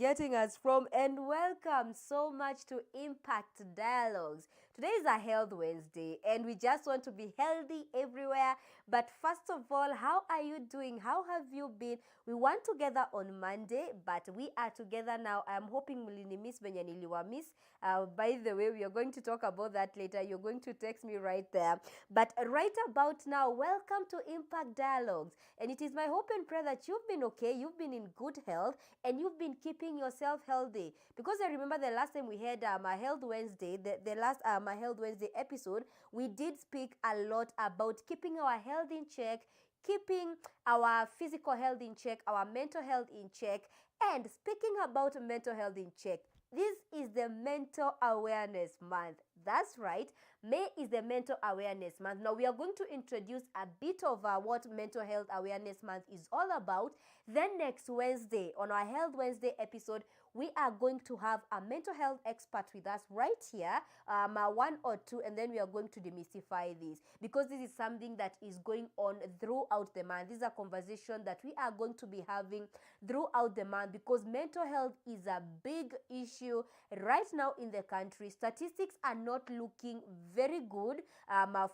getting us from, and welcome so much to Impact Dialogues. Today is a Health Wednesday, and we just want to be healthy everywhere. But first of all, how are you doing? How have you been? We weren't together on Monday, but we are together now. I'm hoping mulini miss venye niliwa miss. By the way, we are going to talk about that later. You're going to text me right there. But right about now, welcome to Impact Dialogues. And it is my hope and prayer that you've been okay, you've been in good health, and you've been keeping yourself healthy. Because I remember the last time we had my Health Wednesday, the last my Health Wednesday episode, we did speak a lot about keeping our health in check, keeping our physical health in check, our mental health in check. And speaking about mental health in check, this is the Mental Awareness Month. That's right. May is the Mental Awareness Month. Now, we are going to introduce a bit of what Mental Health Awareness Month is all about. Then next Wednesday, on our Health Wednesday episode, we are going to have a mental health expert with us right here, one or two, and then we are going to demystify this, because this is something that is going on throughout the month. This is a conversation that we are going to be having throughout the month, because mental health is a big issue right now in the country. Statistics are not looking very good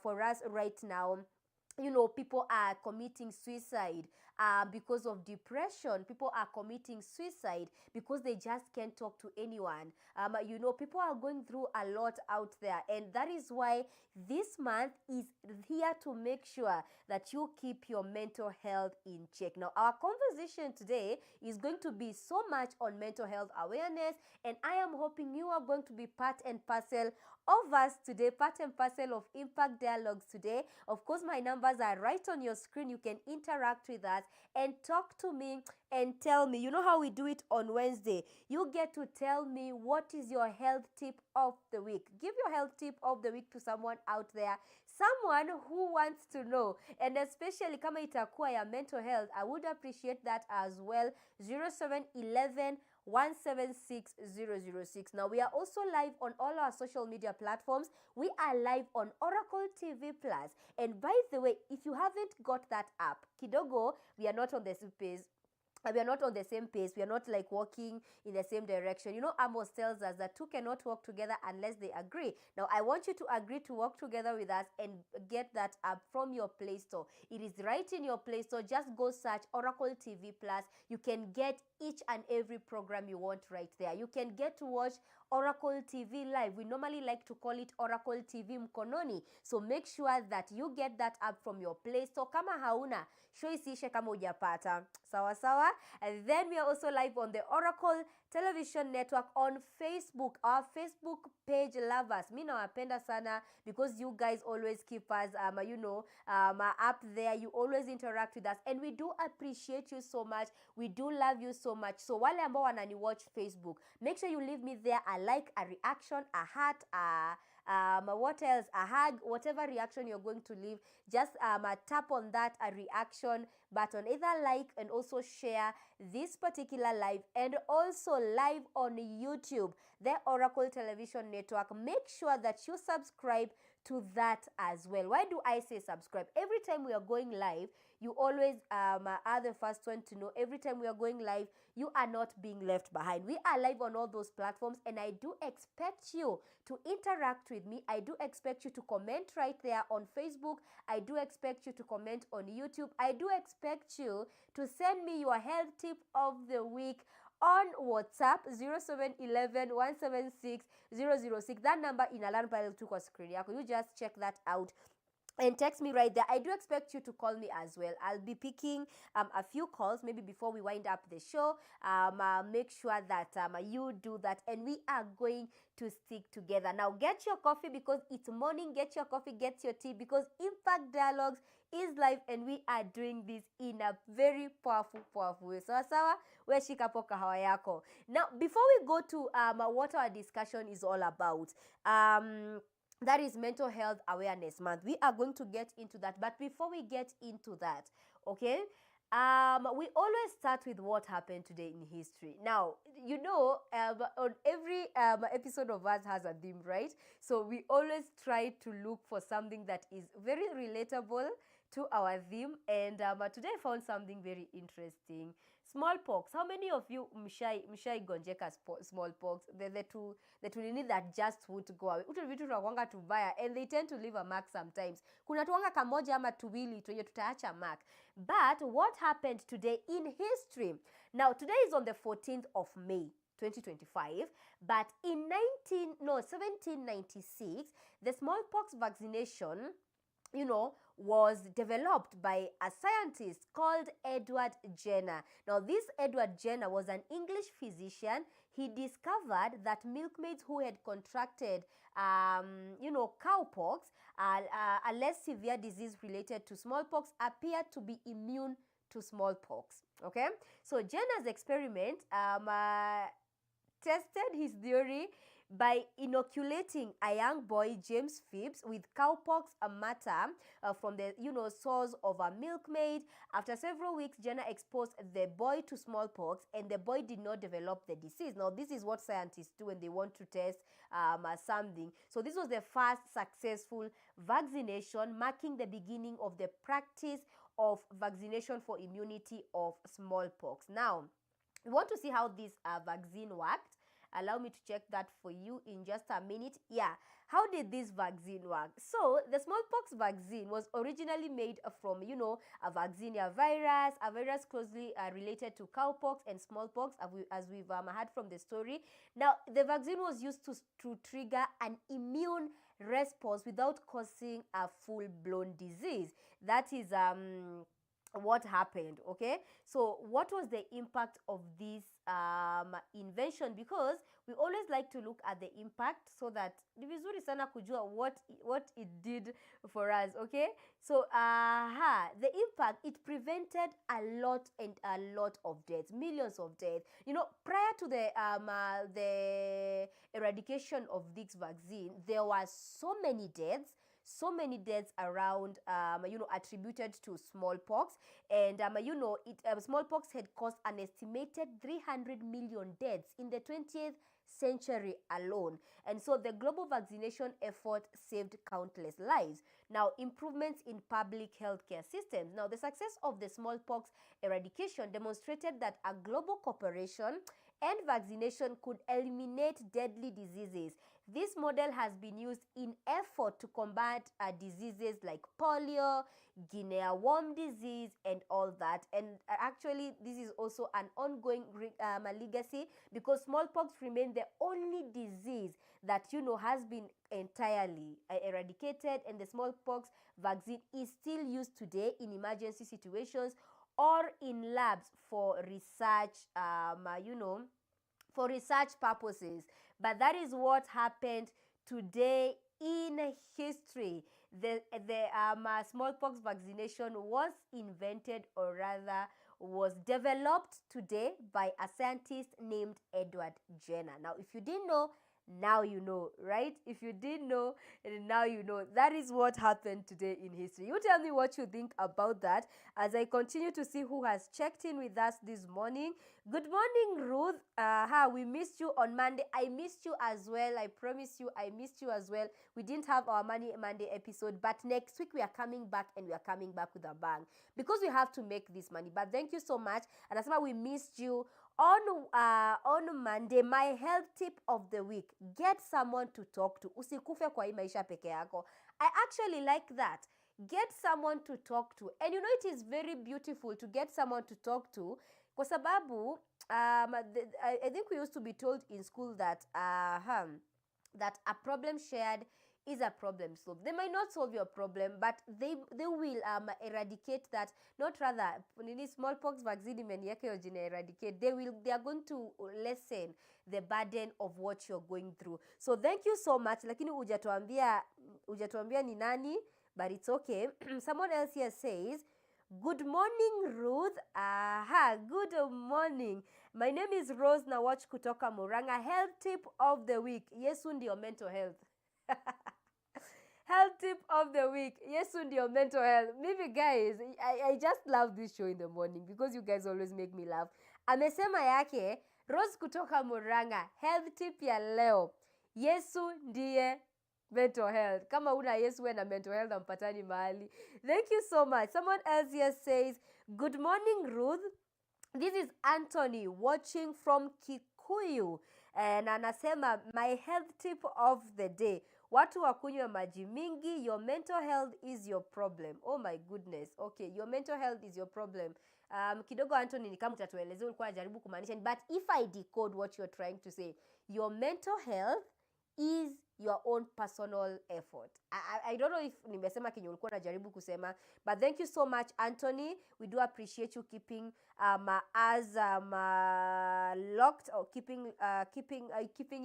for us right now. You know, people are committing suicide because of depression. People are committing suicide because they just can't talk to anyone. You know, people are going through a lot out there. And that is why this month is here to make sure that you keep your mental health in check. Now, our conversation today is going to be so much on mental health awareness. And I am hoping you are going to be part and parcel of us today, part and parcel of Impact Dialogues today. Of course, my numbers are right on your screen. You can interact with us and talk to me and tell me. You know how we do it on Wednesday. You get to tell me what is your health tip of the week. Give your health tip of the week to someone out there, someone who wants to know. And especially kama itakuwa ya mental health, I would appreciate that as well. 0711 176 006. Now, we are also live on all our social media platforms. We are live on Oracle TV Plus. And by the way, if you haven't got that app, kidogo, we are not on the same page. We are not on the same pace. We are not like walking in the same direction. You know, Amos tells us that two cannot work together unless they agree. Now, I want you to agree to work together with us and get that app from your Play Store. It is right in your Play Store. Just go search Oracle TV Plus. You can get each and every program you want right there. You can get to watch Oracle TV Live. We normally like to call it Oracle TV Mkononi. So make sure that you get that app from your Play Store. Kama hauna, show isishe kama hujapata. Sawa sawa. And then we are also live on the Oracle Television Network on Facebook. Our Facebook page lovers. Mi nawapenda sana because you guys always keep us up there. You always interact with us, and we do appreciate you so much. We do love you so much. So wale ambao wanani watch Facebook, make sure you leave me there a like, a reaction, a heart, what else, a hug, whatever reaction you're going to leave. Just tap on that reaction button, either like and also share this particular live, and also live on YouTube, the Oracle Television Network. Make sure that you subscribe to that as well. Why do I say subscribe? Every time we are going live, you always are the first one to know. Every time we are going live, you are not being left behind. We are live on all those platforms, and I do expect you to interact with me. I do expect you to comment right there on Facebook. I do expect you to comment on YouTube. I do expect you to send me your health tip of the week on WhatsApp 0711 176 006. That number inalan pale tu kwa screen yako. You just check that out and text me right there. I do expect you to call me as well. I'll be picking a few calls maybe before we wind up the show. Make sure that you do that, and we are going to stick together. Now, get your coffee because it's morning. Get your coffee, get your tea, because Impact Dialogues is live, and we are doing this in a very powerful way. Sawa sawa, we shika po kahawa yako. Now, before we go to what our discussion is all about, that is Mental Health Awareness Month. We are going to get into that. But before we get into that, okay, we always start with what happened today in history. Now, you know, on every episode of us has a theme, right? So we always try to look for something that is very relatable to our theme. And today I found something very interesting. Smallpox. How many of you mshai gonjeka smallpox? The two nini that just would go away. Utu vitu tunakuanga tubaya and they tend to leave a mark sometimes. Kuna tuanga kamoja ama tuwili tuenye tutaacha mark. But what happened today in history? Now today is on the 14th of May 2025, but in 1796 the smallpox vaccination, was developed by a scientist called Edward Jenner. Now, this Edward Jenner was an English physician. He discovered that milkmaids who had contracted, cowpox, a less severe disease related to smallpox, appeared to be immune to smallpox. Okay? So, Jenner's experiment tested his theory by inoculating a young boy, James Phibbs, with cowpox matter from the source of a milkmaid. After several weeks, Jenner exposed the boy to smallpox, and the boy did not develop the disease. Now, this is what scientists do when they want to test something. So this was the first successful vaccination, marking the beginning of the practice of vaccination for immunity of smallpox. Now, we want to see how this vaccine worked. Allow me to check that for you in just a minute. Yeah, how did this vaccine work? So the smallpox vaccine was originally made from, a vaccinia virus, a virus closely related to cowpox and smallpox, as we've heard from the story. Now, the vaccine was used to trigger an immune response without causing a full-blown disease. That is what happened. Okay, so what was the impact of this invention? Because we always like to look at the impact, so that ni vizuri sana kujua what it did for us. Okay, so the impact, it prevented a lot of deaths, millions of deaths. Prior to the eradication of this vaccine, there were so many deaths around, attributed to smallpox. And, smallpox had caused an estimated 300 million deaths in the 20th century alone. And so the global vaccination effort saved countless lives. Now, improvements in public healthcare systems. Now, the success of the smallpox eradication demonstrated that a global cooperation and vaccination could eliminate deadly diseases. This model has been used in effort to combat diseases like polio, Guinea worm disease, and all that. And actually, this is also an ongoing legacy, because smallpox remains the only disease that, has been entirely eradicated, and the smallpox vaccine is still used today in emergency situations or in labs for research, for research purposes. But that is what happened today in history. The smallpox vaccination was invented, or rather was developed today by a scientist named Edward Jenner. Now, if you didn't know, now you know, right? If you didn't know, now you know. That is what happened today in history. You tell me what you think about that as I continue to see who has checked in with us this morning. Good morning, Ruth. We missed you on Monday. I missed you as well. I promise you, I missed you as well. We didn't have our Monday episode, but next week we are coming back, and we are coming back with a bang, because we have to make this money. But thank you so much. And as we missed you on Monday, my health tip of the week: get someone to talk to. Usikufe kwa hii maisha peke yako. I actually like that. Get someone to talk to. And it is very beautiful to get someone to talk to, kwa sababu I think we used to be told in school that that a problem shared is a problem solved. They might not solve your problem, but they will eradicate that. Not rather, smallpox vaccine eradicate. They are going to lessen the burden of what you're going through. So thank you so much. Lakini hujatuambia ni nani, but it's okay. Someone else here says, good morning, Ruth. Good morning. My name is Rose Nawach kutoka Muranga. Health tip of the week: Yesu ndio mental health. Health tip of the week: Yesu ndio mental health. Maybe guys, I just love this show in the morning because you guys always make me laugh. Amesema yake Rose kutoka Muranga. Health tip ya leo: Yesu ndiye mental health. Kama una Yesu we na mental health ampatani mahali. Thank you so much. Someone else here says, good morning, Ruth. This is Anthony watching from Kikuyu, and anasema my health tip of the day, watu wakunywe maji mingi. Your mental health is your problem. Oh my goodness. Okay, your mental health is your problem. Kidogo Anthony ni kama utatuelezea ulikuwa unajaribu kumaanisha, but if I decode what you're trying to say, your mental health is your own personal effort. I don't know if nimesema kenye ulikuwa unajaribu kusema, but thank you so much Anthony. We do appreciate you keeping us locked, or keeping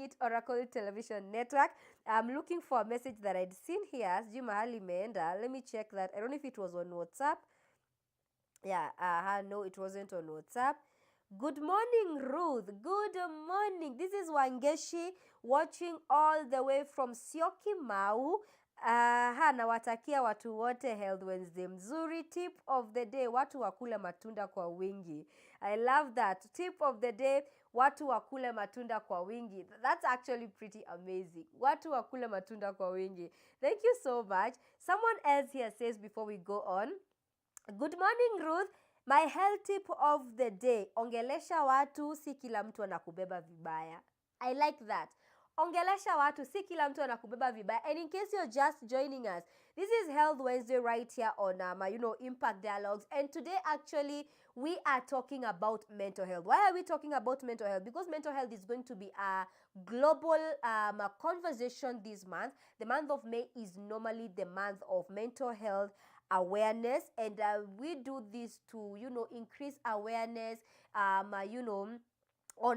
it Oracle Television Network. I'm looking for a message that I'd seen here. Sijui mahali imeenda. Let me check that. I don't know if it was on WhatsApp. Yeah, no, it wasn't on WhatsApp. Good morning, Ruth. Good morning. This is Wangeshi watching all the way from Syokimau. Nawatakia watu wote Health Wednesday mzuri. Tip of the day, watu wakule matunda kwa wingi. I love that. Tip of the day, watu wakule matunda kwa wingi. That's actually pretty amazing. Watu wakule matunda kwa wingi. Thank you so much. Someone else here says before we go on, good morning, Ruth. My health tip of the day, ongelesha watu, si kila mtu anakubeba vibaya. I like that. Ongelesha watu, si kila mtu anakubeba vibaya. And in case you're just joining us, this is Health Wednesday right here on Impact Dialogues. And today actually we are talking about mental health. Why are we talking about mental health? Because mental health is going to be a global conversation this month. The month of May is normally the month of mental health awareness, and we do this to increase awareness on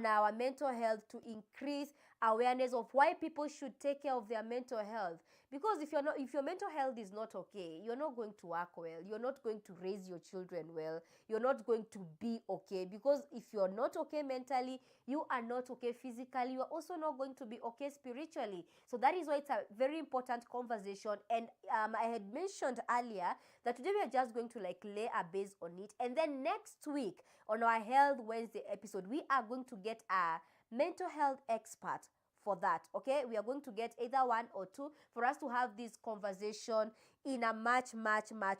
our mental health, to increase awareness of why people should take care of their mental health. Because if your mental health is not okay, you're not going to work well, you're not going to raise your children well, you're not going to be okay. Because if you're not okay mentally, you are not okay physically, you're also not going to be okay spiritually. So that is why it's a very important conversation. And I had mentioned earlier that today we are just going to lay a base on it, and then next week on our Health Wednesday episode, we are going to get a mental health expert for that. Okay, we are going to get either one or two for us to have this conversation in a much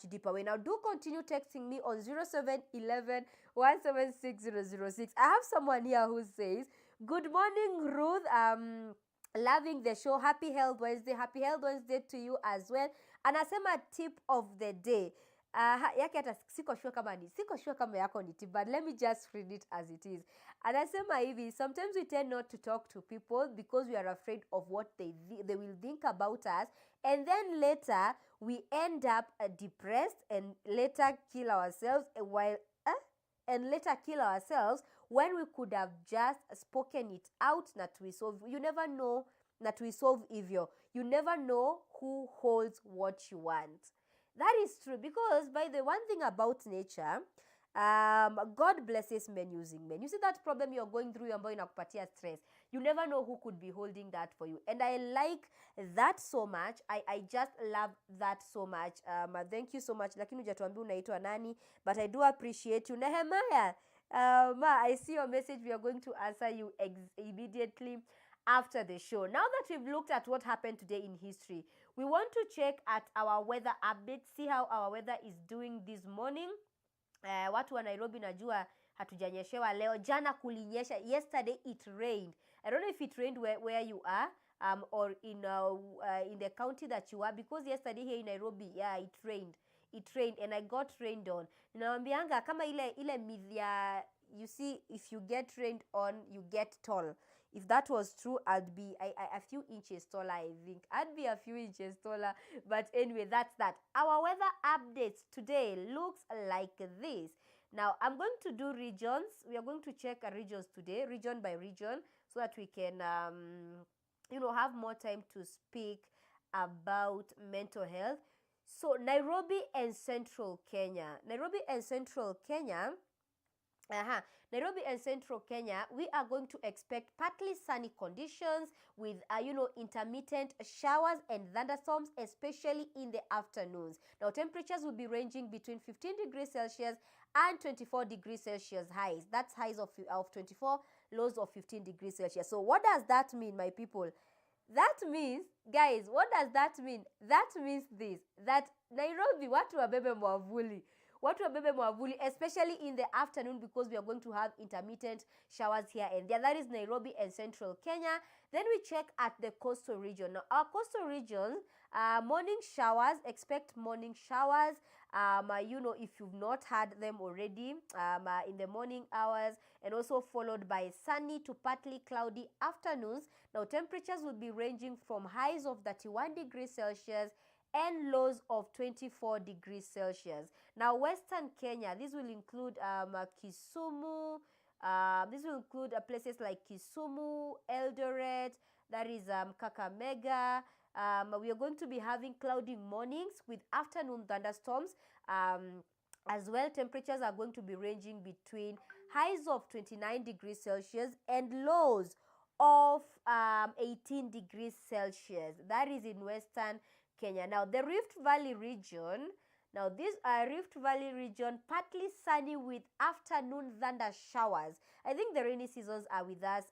deeper way. Now do continue texting me on 0711 176 006. I have someone here who says, good morning, Ruth. Loving the show. Happy Health Wednesday. Happy Health Wednesday to you as well. Anasema tip of the day. Yake hata siko sure kama yako ni tip, but let me just read it as it is. Anasema hivi, sometimes we tend not to talk to people because we are afraid of what they will think about us, and then later we end up depressed and later kill ourselves when we could have just spoken it out na tuisolve. You never know na tuisolve hivyo. You never know who holds what you want. That is true, because by the one thing about nature, God blesses men using men. You see that problem you're going through ambayo inakupatia stress, you never know who could be holding that for you. And I like that so much. I just love that so much. Thank you so much. Lakini hujatuambia unaitwa nani, but I do appreciate you. Nehemiah, I see your message. We are going to answer you immediately after the show. Now that we've looked at what happened today in history, we want to check at our weather update, see how our weather is doing this morning. Watu wa Nairobi najua hatujanyeshewa leo. Jana kulinyesha. Yesterday it rained. I don't know if it rained where you are or in the county that you are, because yesterday here in Nairobi, yeah, it rained and I got rained on. Ninawambianga kama ile midhia, you see, if you get rained on, you get tall. If that was true, I'd be a few inches taller, I think. I'd be a few inches taller. But anyway, that's that. Our weather updates today looks like this. Now, I'm going to do regions. We are going to check regions today, region by region, so that we can, have more time to speak about mental health. So, Nairobi and Central Kenya. Nairobi and Central Kenya, we are going to expect partly sunny conditions with, intermittent showers and thunderstorms, especially in the afternoons. Now, temperatures will be ranging between 15 degrees Celsius and 24 degrees Celsius highs. That's highs of 24, lows of 15 degrees Celsius. So what does that mean, my people? That means, guys, what does that mean? That means this, that Nairobi, watu wabebe mwavuli. watu wabebe mwavuli, especially in the afternoon, because we are going to have intermittent showers here and there. That is Nairobi and Central Kenya. Then we check at the coastal region. Now, our coastal region, morning showers, expect morning showers. You know, if you've not had them already, in the morning hours, and also followed by sunny to partly cloudy afternoons. Now, temperatures will be ranging from highs of 31 degrees Celsius and lows of 24 degrees Celsius. Now, Western Kenya, this will include Kisumu. This will include places like Kisumu, Eldoret, that is Kakamega. We are going to be having cloudy mornings with afternoon thunderstorms. As well, temperatures are going to be ranging between highs of 29 degrees Celsius and lows of 18 degrees Celsius. That is in Western Kenya. Now, the Rift Valley region, now this Rift Valley region, partly sunny with afternoon thunder showers. I think the rainy seasons are with us,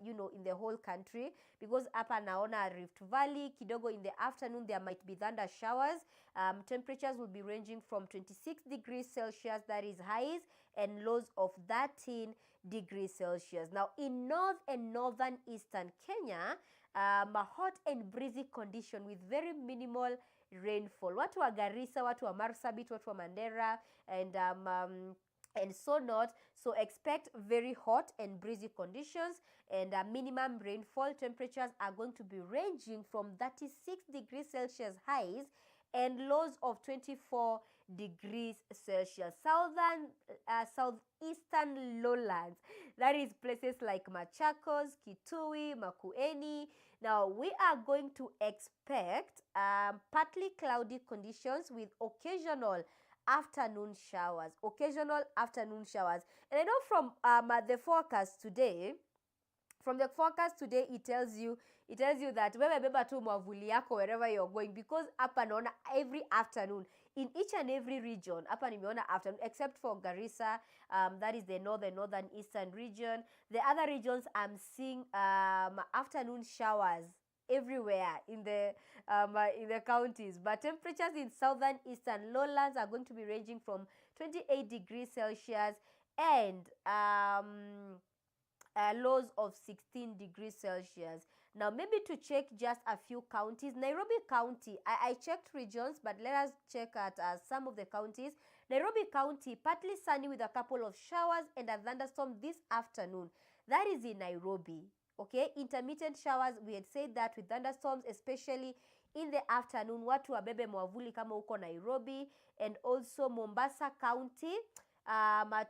you know, in the whole country, because hapa naona Rift Valley, kidogo in the afternoon there might be thunder showers. Temperatures will be ranging from 26 degrees Celsius, that is highs, and lows of 13 degrees Celsius. Now, in North and Northern Eastern Kenya, a hot and breezy condition with very minimal rainfall. Watu wa Garissa, watu wa Marsabit, watu wa Mandera, and so not. So expect very hot and breezy conditions, and minimum rainfall. Temperatures are going to be ranging from 36 degrees Celsius highs and lows of 24 degrees Celsius. Southeastern lowlands, that is places like Machakos, Kitui, Makueni. Now, we are going to expect partly cloudy conditions with occasional afternoon showers. And I know from the forecast today, it tells you that wewe beba tu mwavuli yako wherever you're going, because hapa naona every afternoon in each and every region. Hapa nimeona afternoon, except for Garissa, that is the northern eastern region. The other regions I'm seeing afternoon showers everywhere in the counties. But temperatures in southern eastern lowlands are going to be ranging from 28 degrees Celsius and lows of 16 degrees Celsius. Now, maybe to check just a few counties. Nairobi County, I checked regions, but let us check at some of the counties. Nairobi County, partly sunny with a couple of showers and a thunderstorm this afternoon. That is in Nairobi. Okay, intermittent showers, we had said that, with thunderstorms, especially in the afternoon. Watu wabebe mwavuli kama uko Nairobi. And also Mombasa County.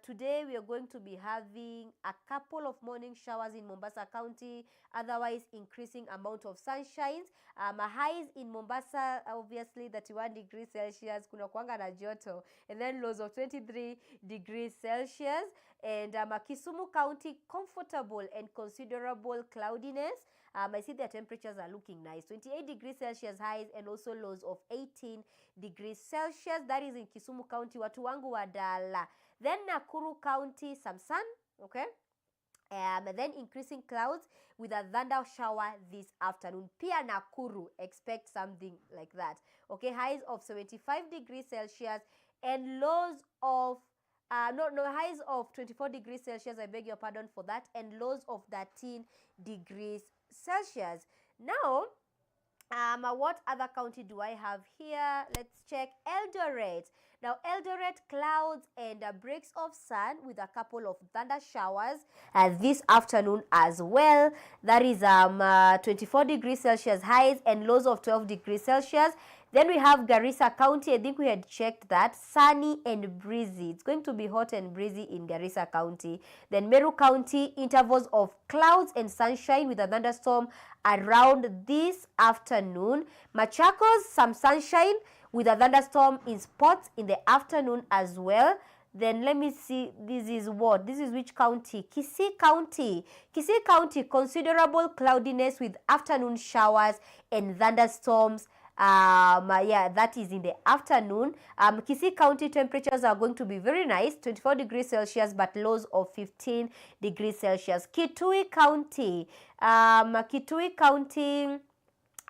Today we are going to be having a couple of morning showers in Mombasa County, otherwise increasing amount of sunshines. Highs in Mombasa, obviously 31 degrees Celsius, kuna kuanga na joto, and then lows of 23 degrees Celsius. And Kisumu County, comfortable and considerable cloudiness. I see their temperatures are looking nice. 28 degrees Celsius highs and also lows of 18 degrees Celsius. That is in Kisumu County, watu wangu wadala. Then Nakuru County, some sun, okay? Then increasing clouds with a thunder shower this afternoon. Pia Nakuru, expect something like that. Okay, highs of 75 degrees Celsius and lows of highs of 24 degrees Celsius, I beg your pardon for that, and lows of 13 degrees Celsius. Now, what other county do I have here? Let's check Eldoret. Now, Eldoret, clouds and breaks of sun with a couple of thunder showers this afternoon as well. That is 24 degrees Celsius highs and lows of 12 degrees Celsius. Then we have Garissa County. I think we had checked that. Sunny and breezy. It's going to be hot and breezy in Garissa County. Then Meru County, intervals of clouds and sunshine with a thunderstorm around this afternoon. Machakos, some sunshine with a thunderstorm in spots in the afternoon as well. Then let me see, this is what? This is which county? Kisii County. Kisii County, considerable cloudiness with afternoon showers and thunderstorms. That is in the afternoon. Kisii County temperatures are going to be very nice, 24 degrees Celsius, but lows of 15 degrees Celsius. Kitui County.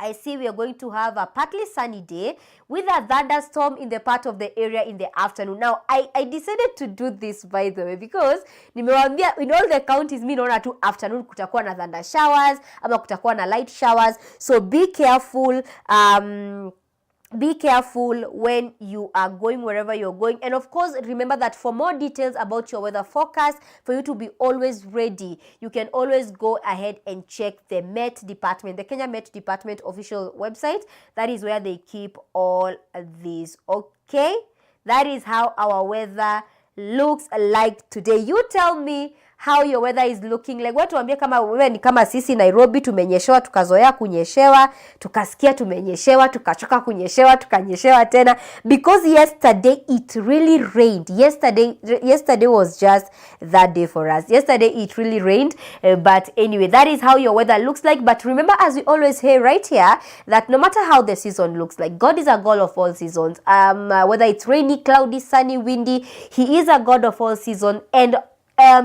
I see we are going to have a partly sunny day with a thunderstorm in the part of the area in the afternoon. Now, I decided to do this, by the way, because nimewambia in all the counties, mi naona tu afternoon kutakuwa na thunder showers, ama kutakuwa na light showers. So be careful. Be careful when you are going wherever you're going. And of course, remember that for more details about your weather forecast, for you to be always ready, you can always go ahead and check the Met Department, the Kenya Met Department official website. That is where they keep all these. Okay? That is how our weather looks like today. You tell me how your weather is looking like. Watu waambie kama wewe ni kama sisi Nairobi tumenyeshewa, tukazoea kunyeshewa, tukasikia tumenyeshewa, tukachoka kunyeshewa, tukanyeshewa tena, because yesterday it really rained. Yesterday was just that day for us. Yesterday it really rained, but anyway, that is how your weather looks like. But remember, as we always say right here, that no matter how the season looks like, God is a God of all seasons. Whether it's rainy, cloudy, sunny, windy, he is a God of all seasons, and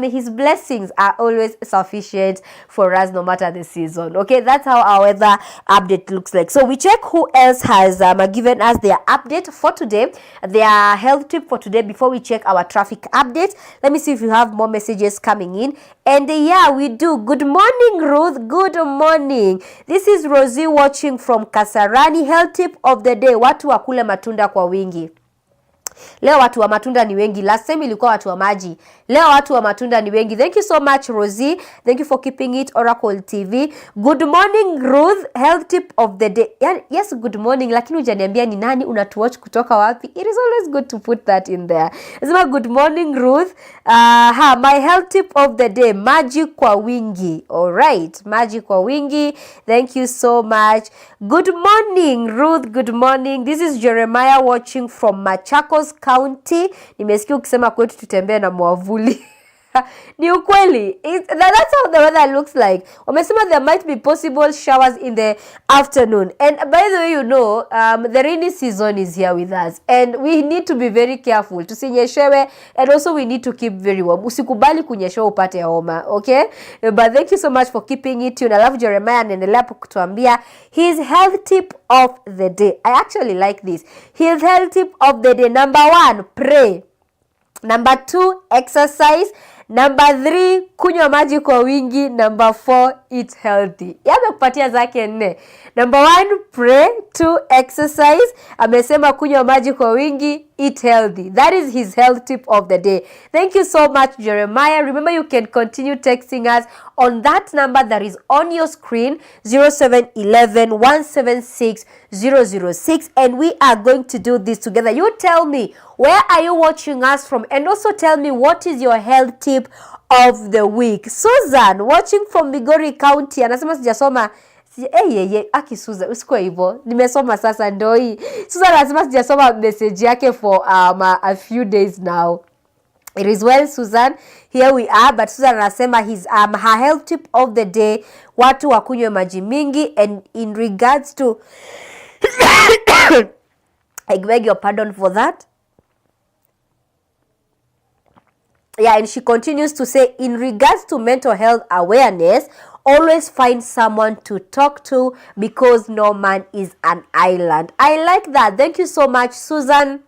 his blessings are always sufficient for us no matter the season. Okay, that's how our weather update looks like. So we check who else has given us their update for today, their health tip for today, before we check our traffic update. Let me see if you have more messages coming in. And yeah, we do. Good morning, Ruth. Good morning. This is Rosie watching from Kasarani. Health tip of the day: watu wakule matunda kwa wingi. Leo watu wa matunda ni wengi. Last time ilikuwa watu wa maji. Leo watu wa matunda ni wengi. Thank you so much, Rosie. Thank you for keeping it Oracle TV. Good morning, Ruth. Health tip of the day. Yes, good morning. Lakini hujaniambia ni nani unatuwatch kutoka wapi. It is always good to put that in there. Nasema good morning, Ruth. My health tip of the day: maji kwa wingi. All right, maji kwa wingi. Thank you so much. Good morning, Ruth. Good morning. This is Jeremiah watching from Machakos County. Nimesikia ukisema kwetu tutembee na mwavuli. Ni ukweli. That's how the weather looks like. Wamesema there might be possible showers in the afternoon. And by the way, you know, the rainy season is here with us. And we need to be very careful. Tusinyeshewe. And also we need to keep very warm. Usikubali kunyeshewa upate homa. Okay? But thank you so much for keeping it tuned. I love Jeremiah anaendelea kutuambia his health tip of the day. I actually like this. His health tip of the day: number 1, pray. Number 2, exercise. Number 3, kunywa maji kwa wingi. Number 4, eat healthy. Yamekupatia zake 4. Number 1, pray. 2, exercise. Amesema kunywa maji kwa wingi, eat healthy. That is his health tip of the day. Thank you so much, Jeremiah. Remember, you can continue texting us on that number that is on your screen, 0711-176-006, and we are going to do this together. You tell me, where are you watching us from? And also tell me, what is your health tip of the week? Susan, watching from Migori County, anasema sijasoma. Aki Susan, usikuwe hivyo. Nimesoma sasa ndo hii. Susan anasema sijasoma message yake for a few days now. It is well, Susan. Here we are. But Susan anasema her health tip of the day: watu wakunywe maji mingi. And in regards to I beg your pardon for that. Yeah, and she continues to say, in regards to mental health awareness, always find someone to talk to, because no man is an island. I like that. Thank you so much, Susan.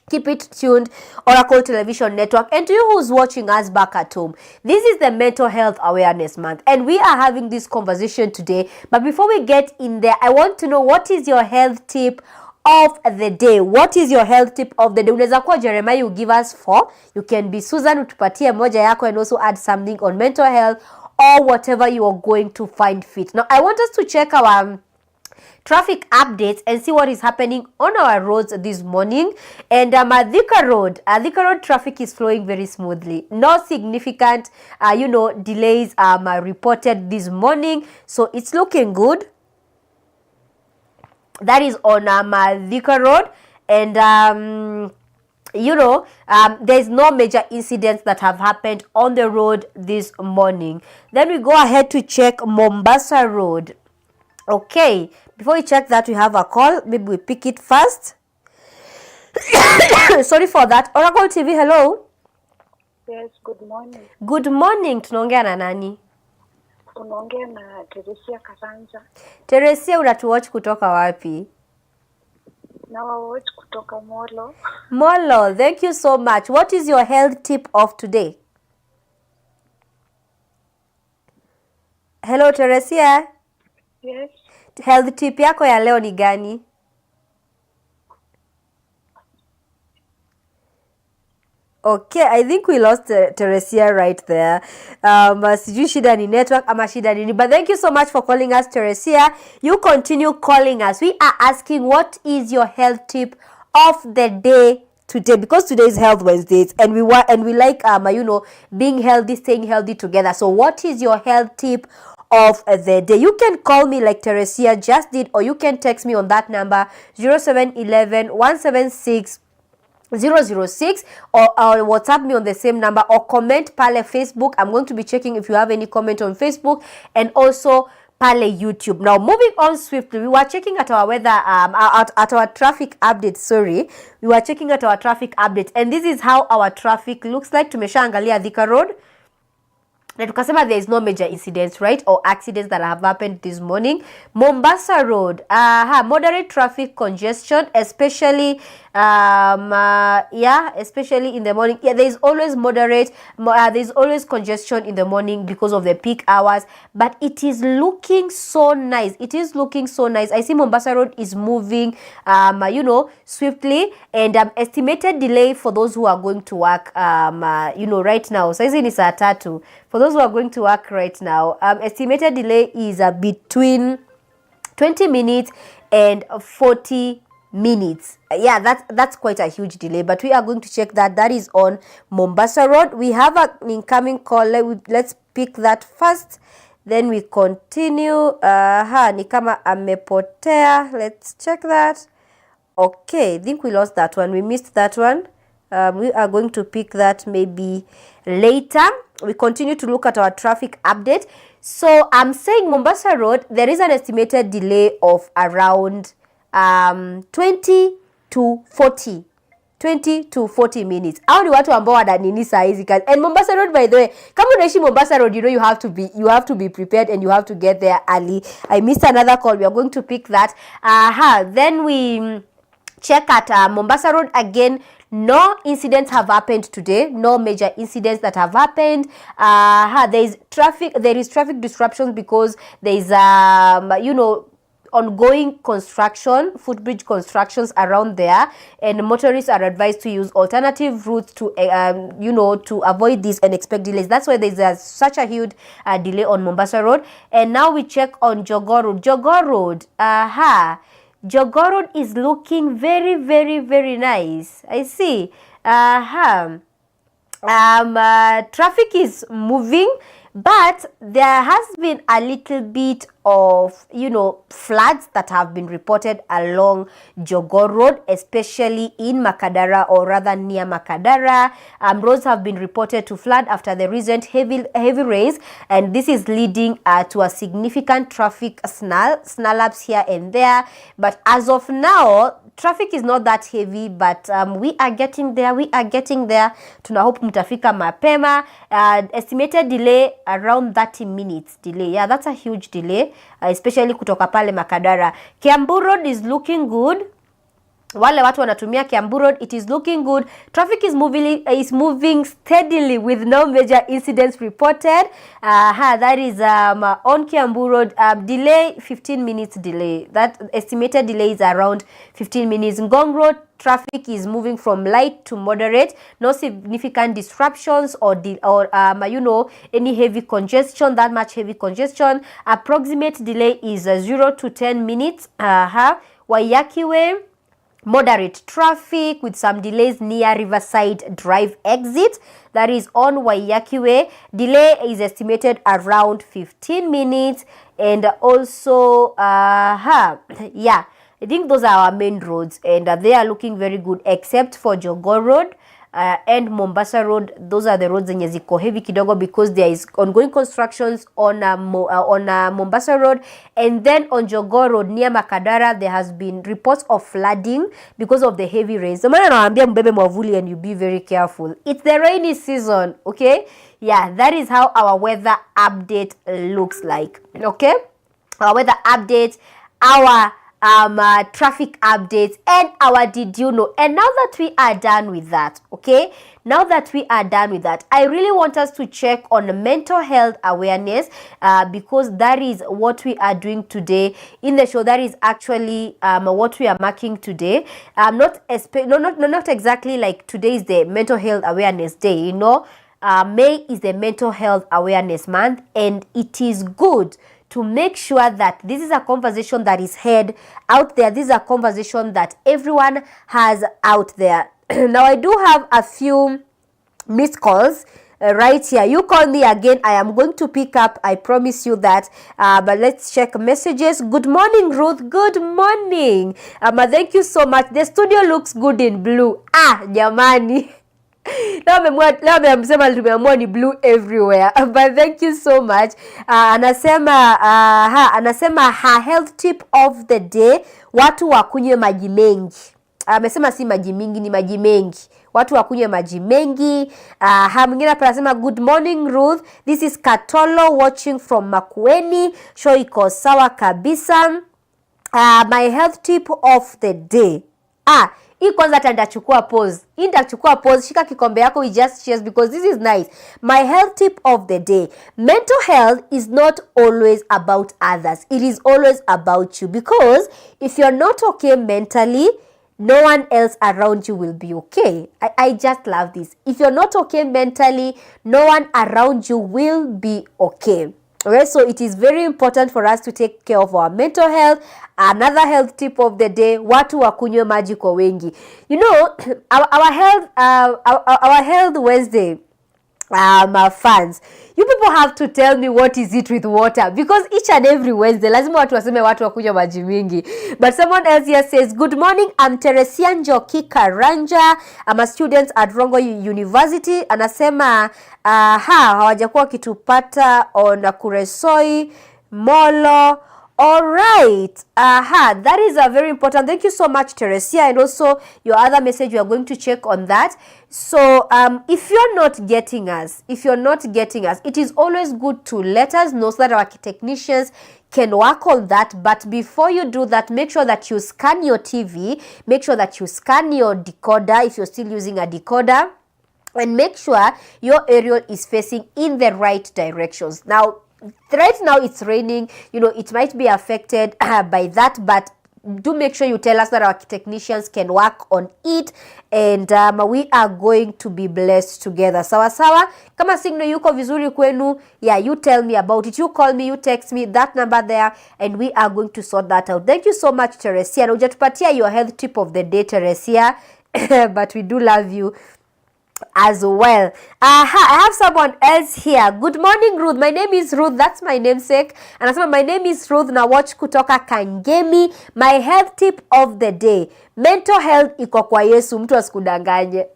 Keep it tuned, Oracle Television Network. And to you who's watching us back at home, this is the Mental Health Awareness Month, and we are having this conversation today. But before we get in there, I want to know, what is your health tip of the day? What is your health tip of the day? Unaweza kuwa Jeremiah, you give us 4. You can be Susan, utupatie moja yako, and also add something on mental health or whatever you are going to find fit. Now, I want us to check our traffic updates and see what is happening on our roads this morning. And Thika Road traffic is flowing very smoothly. No significant, delays reported this morning. So it's looking good. That is on Thika Road. And there's no major incidents that have happened on the road this morning. Then we go ahead to check Mombasa Road. Okay, before we check that, we have a call. Maybe we pick it first. Sorry for that. Oracle TV, hello. Yes, good morning. Good morning. Tunaongea na nani? Tunaongea na Teresia Karanja. Teresia, unatuwatch kutoka wapi? Na watch kutoka Molo. Molo, thank you so much. What is your health tip of today? Hello Teresia. Yes. Health tip yako ya leo ni gani? Okay, I think we lost Teresia right there. Sijui shida ni network ama shida nini. But thank you so much for calling us, Teresia. You continue calling us. We are asking, what is your health tip of the day today? Because today is Health Wednesdays, and we like being healthy, staying healthy together. So what is your health tip of the day? You can call me like Teresia just did, or you can text me on that number 0711 176 006, or WhatsApp me on the same number, or comment pale Facebook. I'm going to be checking if you have any comment on Facebook, and also pale YouTube. Now moving on swiftly, we were checking at our weather at our traffic update. Sorry, we were checking at our traffic update, and this is how our traffic looks like. Tumeshaangalia Thika Road na tukasema there is no major incidents, right, or accidents that have happened this morning. Mombasa Road, moderate traffic congestion, especially especially in the morning. Yeah, there is always there is always congestion in the morning because of the peak hours, but it is looking so nice. It is looking so nice. I see Mombasa Road is moving swiftly, and estimated delay for those who are going to work right now. So hizi ni saa 3. For those who are going to work right now, estimated delay is between 20 minutes and 40 minutes. Yeah, that's quite a huge delay, but we are going to check that. That is on Mombasa Road. We have an incoming call. Let's pick that first, then we continue. Ni kama amepotea. Let's check that. Okay, I think we lost that one. We missed that one. We are going to pick that maybe later. We continue to look at our traffic update. So I'm saying Mombasa Road, there is an estimated delay of around 20 to 40 minutes. Hao ni watu ambao wadanini saa hizi kazi. And Mombasa Road, by the way, kama unaishi Mombasa Road, you have to be prepared, and you have to get there early. I missed another call. We are going to pick that. Then we check at Mombasa Road again. No incidents have happened today. No major incidents that have happened. There is traffic disruptions because there is ongoing construction, footbridge constructions around there, and motorists are advised to use alternative routes to to avoid these unexpected delays. That's why there's such a huge delay on Mombasa Road. And now we check on Jogoo Road. Jogoo Road, Jogoo Road is looking very, very, very nice. I see. Traffic is moving, but there has been a little bit of floods that have been reported along Jogoo Road, especially in Makadara, or rather near Makadara. Roads have been reported to flood after the recent heavy rains, and this is leading to a significant traffic snarl-ups here and there. But as of now, traffic is not that heavy, but we are getting there. Tuna hope mtafika mapema. Estimated delay around 30 minutes delay. Yeah, that's a huge delay, especially kutoka pale Makadara. Kiambu Road is looking good. Wale watu wanatumia Kiambu Road, it is looking good. Traffic is moving steadily with no major incidents reported. That is on Kiambu Road. Delay 15 minutes delay. That estimated delay is around 15 minutes. Ngong Road, traffic is moving from light to moderate. No significant disruptions or any heavy congestion, that much heavy congestion. Approximate delay is 0 to 10 minutes. Waiyaki Way, moderate traffic with some delays near Riverside Drive exit. That is on Waiyaki Way. Delay is estimated around 15 minutes. And also, yeah, I think those are our main roads, and they are looking very good, except for Jogoo Road and Mombasa Road. Those are the roads zenye ziko heavy kidogo because there is ongoing constructions on Mombasa Road. And then on Jogoo Road near Makadara, there has been reports of flooding because of the heavy rains. So maana nawaambia mbebe mwavuli and you be very careful. It's the rainy season, okay? Yeah, that is how our weather update looks like, okay? our weather updates, our traffic updates, and our did you know. And now that we are done with that, okay, now that we are done with that, I really want us to check on mental health awareness, because that is what we are doing today in the show. That is actually what we are marking today. Not exactly like today is the mental health awareness day, you know. May is the mental health awareness month, and it is good to make sure that this is a conversation that is heard out there. This is a conversation that everyone has out there. Now, I do have a few missed calls right here. You call me again, I am going to pick up, I promise you that. But let's check messages. Good morning, Ruth. Good morning. Thank you so much. The studio looks good in blue. Jamani. Leo tumeamua ni blue everywhere. But thank you so much. Anasema her health tip of the day, watu wakunywe maji mengi. Amesema si maji mingi, ni maji mengi. Watu wakunywe maji mengi. Mwingine hapa anasema good morning Ruth. This is Katolo watching from Makueni. Show iko sawa kabisa. My health tip of the day. Hii kwanza nitachukua pause. Shika kikombe yako, we just cheers because this is nice. My health tip of the day. Mental health is not always about others. It is always about you, because if you're not okay mentally, no one else around you will be okay. I just love this. If you're not okay mentally, no one around you will be okay. Okay, so it is very important for us to take care of our mental health. Another health tip of the day, watu wakunywe maji kwa wengi. You know, our health Wednesday fans, you people have to tell me what is it with water, because each and every Wednesday lazima watu waseme watu wakunywa maji mingi. But someone else here says, good morning, I'm Teresia Njoki Karanja. I'm a student at Rongo University. Anasema hawajakuwa kitupata on Kuresoi Molo. All right. That is a very important. Thank you so much, Teresia, and also your other message. We are going to check on that. So, if you're not getting us, it is always good to let us know so that our technicians can work on that. But before you do that, make sure that you scan your TV. Make sure that you scan your decoder if you're still using a decoder, and make sure your aerial is facing in the right directions. Now, right now it's raining, you know, it might be affected by that, but do make sure you tell us that our technicians can work on it, and we are going to be blessed together. Sawa sawa. Kama signal yuko vizuri kwenu, yeah, you tell me about it. You call me, you text me, that number there, and we are going to sort that out. Thank you so much, Teresia. Na hujatupatia your health tip of the day, Teresia, but we do love you as well. I have someone else here. Good morning, Ruth. My name is Ruth. That's my namesake. And I my name is Ruth. Na watch kutoka Kangemi. My health tip of the day. Mental health iko kwa Yesu, mtu asikudanganye.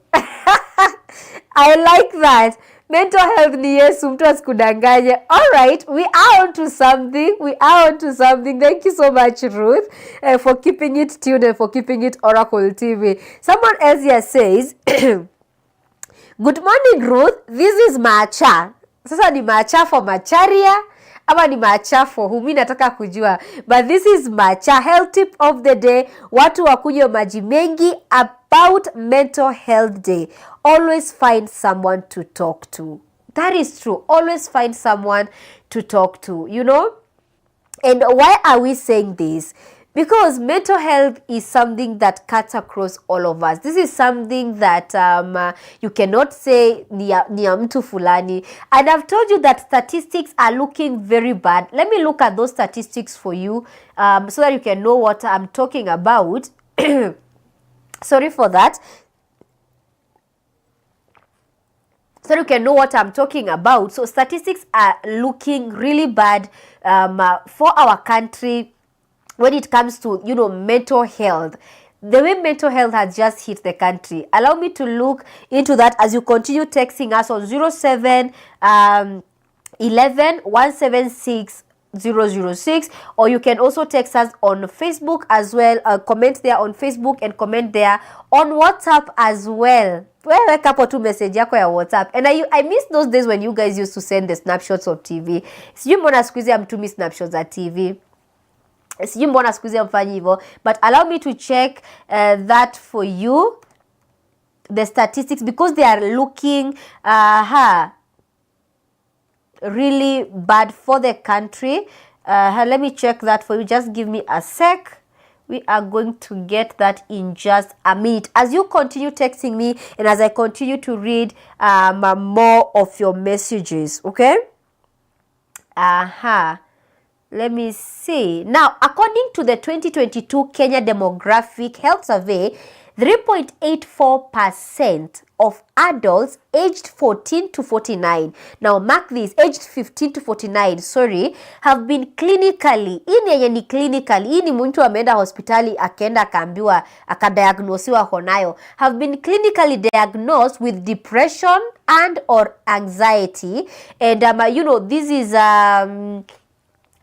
I like that. Mental health ni Yesu, mtu asikudanganye. All right, we are on to something. Thank you so much, Ruth, for keeping it tuned and for keeping it Oracle TV. Someone else here says, good morning, Ruth. This is Macha. Sasa ni Macha for Macharia ama ni Macha for who? Mimi nataka kujua. But this is Macha. Health tip of the day. Watu wakunywe maji mengi about mental health day. Always find someone to talk to. That is true. Always find someone to talk to, you know? And why are we saying this? Because mental health is something that cuts across all of us. This is something that you cannot say ni ya mtu fulani. And I've told you that statistics are looking very bad. Let me look at those statistics for you so that you can know what I'm talking about. Sorry for that. So you can know what I'm talking about. So statistics are looking really bad for our country when it comes to, you know, mental health. The way mental health has just hit the country. Allow me to look into that as you continue texting us on 07 11 176 006, or you can also text us on Facebook as well. Comment there on Facebook and comment there on WhatsApp as well. Weka hapo tu message yako ya WhatsApp. And I miss those days when you guys used to send the snapshots of TV. Sijui mbona siku hizi hamtumi snapshots za TV. sijui mbona siku hizi amfanyi hivyo, but allow me to check that for you, the statistics, because they are looking really bad for the country. Let me check that for you. Just give me a sec. We are going to get that in just a minute as you continue texting me and as I continue to read more of your messages. Okay. Let me see. Now, according to the 2022 Kenya Demographic Health Survey, 3.84% of adults aged 14 to 49, now mark this, aged 15 to 49, sorry, have been clinically, hii ni mtu ameenda hospitali akaenda akaambiwa akadiagnosiwa honayo, have been clinically diagnosed with depression and or anxiety. And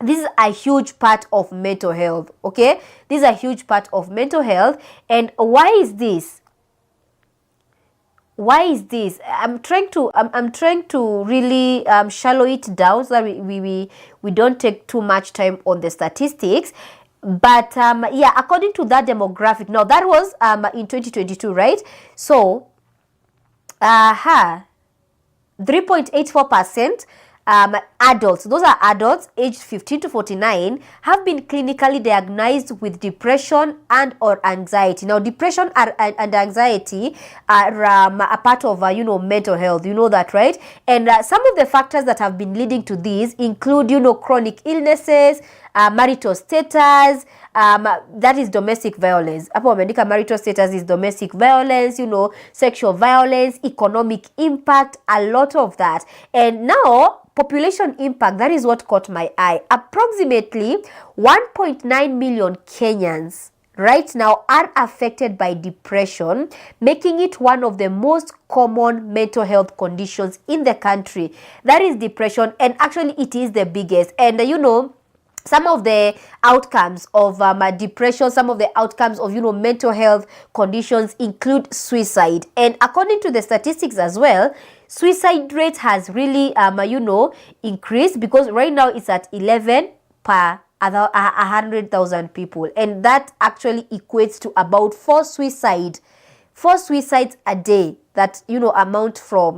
this is a huge part of mental health. Okay, this is a huge part of mental health. And why is this? I'm trying to really shallow it down so that we don't take too much time on the statistics. But yeah, according to that demographic, now that was in 2022, right? So 3.84% adults, those are adults aged 15 to 49, have been clinically diagnosed with depression and or anxiety. Now, depression and anxiety are a part of mental health. You know that, right? And some of the factors that have been leading to these include chronic illnesses, marital status, that is domestic violence. Hapo wameandika marital status is domestic violence, sexual violence, economic impact, a lot of that. And now, population impact, that is what caught my eye. Approximately 1.9 million Kenyans right now are affected by depression, making it one of the most common mental health conditions in the country. That is depression, and actually it is the biggest. And some of the outcomes of depression, some of the outcomes of mental health conditions include suicide. And according to the statistics as well, suicide rate has really increased, because right now it's at 11 per 100,000 people, and that actually equates to about 4 suicides a day that amount from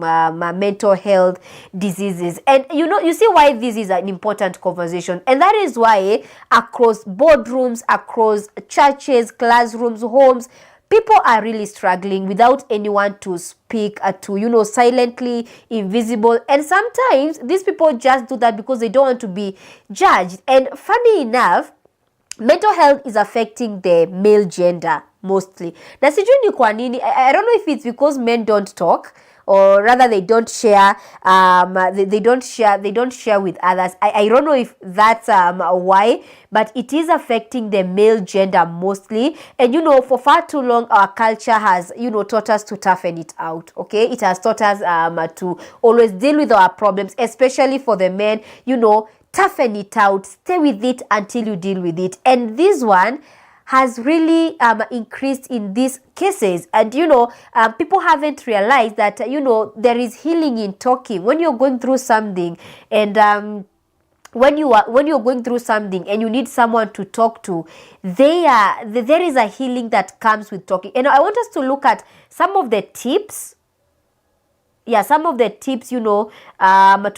mental health diseases. And you see why this is an important conversation, and that is why across boardrooms, across churches, classrooms, homes, people are really struggling without anyone to speak to, silently, invisible. And sometimes these people just do that because they don't want to be judged. And funny enough, mental health is affecting the male gender mostly. Na sijui ni kwa nini. I don't know if it's because men don't talk, or rather they don't share, they don't share with others. I don't know if that's why, but it is affecting the male gender mostly. And for far too long, our culture has taught us to toughen it out. Okay, it has taught us to always deal with our problems, especially for the men. Toughen it out, stay with it until you deal with it. And this one has really increased in these cases. And people haven't realized that there is healing in talking. When you're going through something, and when you're going through something and you need someone to talk to, there is a healing that comes with talking. And I want us to look at some of the tips. Yeah, some of the tips, to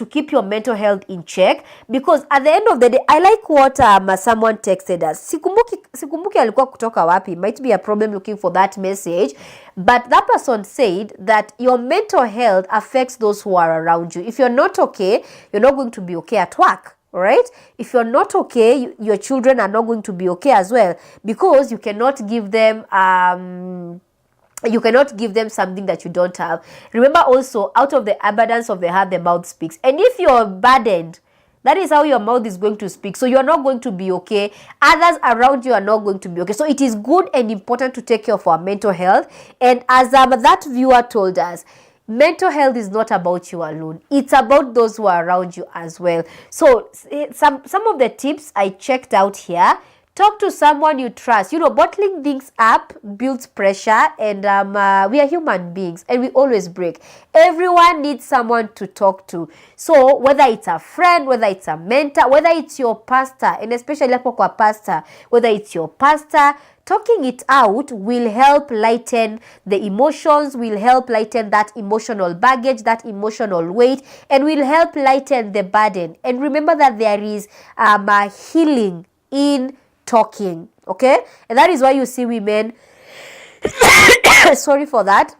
keep your mental health in check, because at the end of the day, I like what someone texted us. Sikumbuki alikuwa kutoka wapi. Might be a problem looking for that message, but that person said that your mental health affects those who are around you. If you're not okay, you're not going to be okay at work. All right? If you're not okay, your children are not going to be okay as well, because you cannot give them something that you don't have. Remember also, out of the abundance of the heart, the mouth speaks. And if you're burdened, that is how your mouth is going to speak. So you're not going to be okay. Others around you are not going to be okay. So it is good and important to take care of our mental health. And as that viewer told us, mental health is not about you alone. It's about those who are around you as well. So some of the tips I checked out here Talk to someone you trust. Bottling things up builds pressure, and we are human beings and we always break. Everyone needs someone to talk to. So whether it's a friend, whether it's a mentor, whether it's your pastor, and especially hapo kwa pastor, whether it's your pastor, talking it out will help lighten the emotions, will help lighten that emotional baggage, that emotional weight, and will help lighten the burden. And remember that there is a healing in talking, okay? And that is why you see women sorry for that.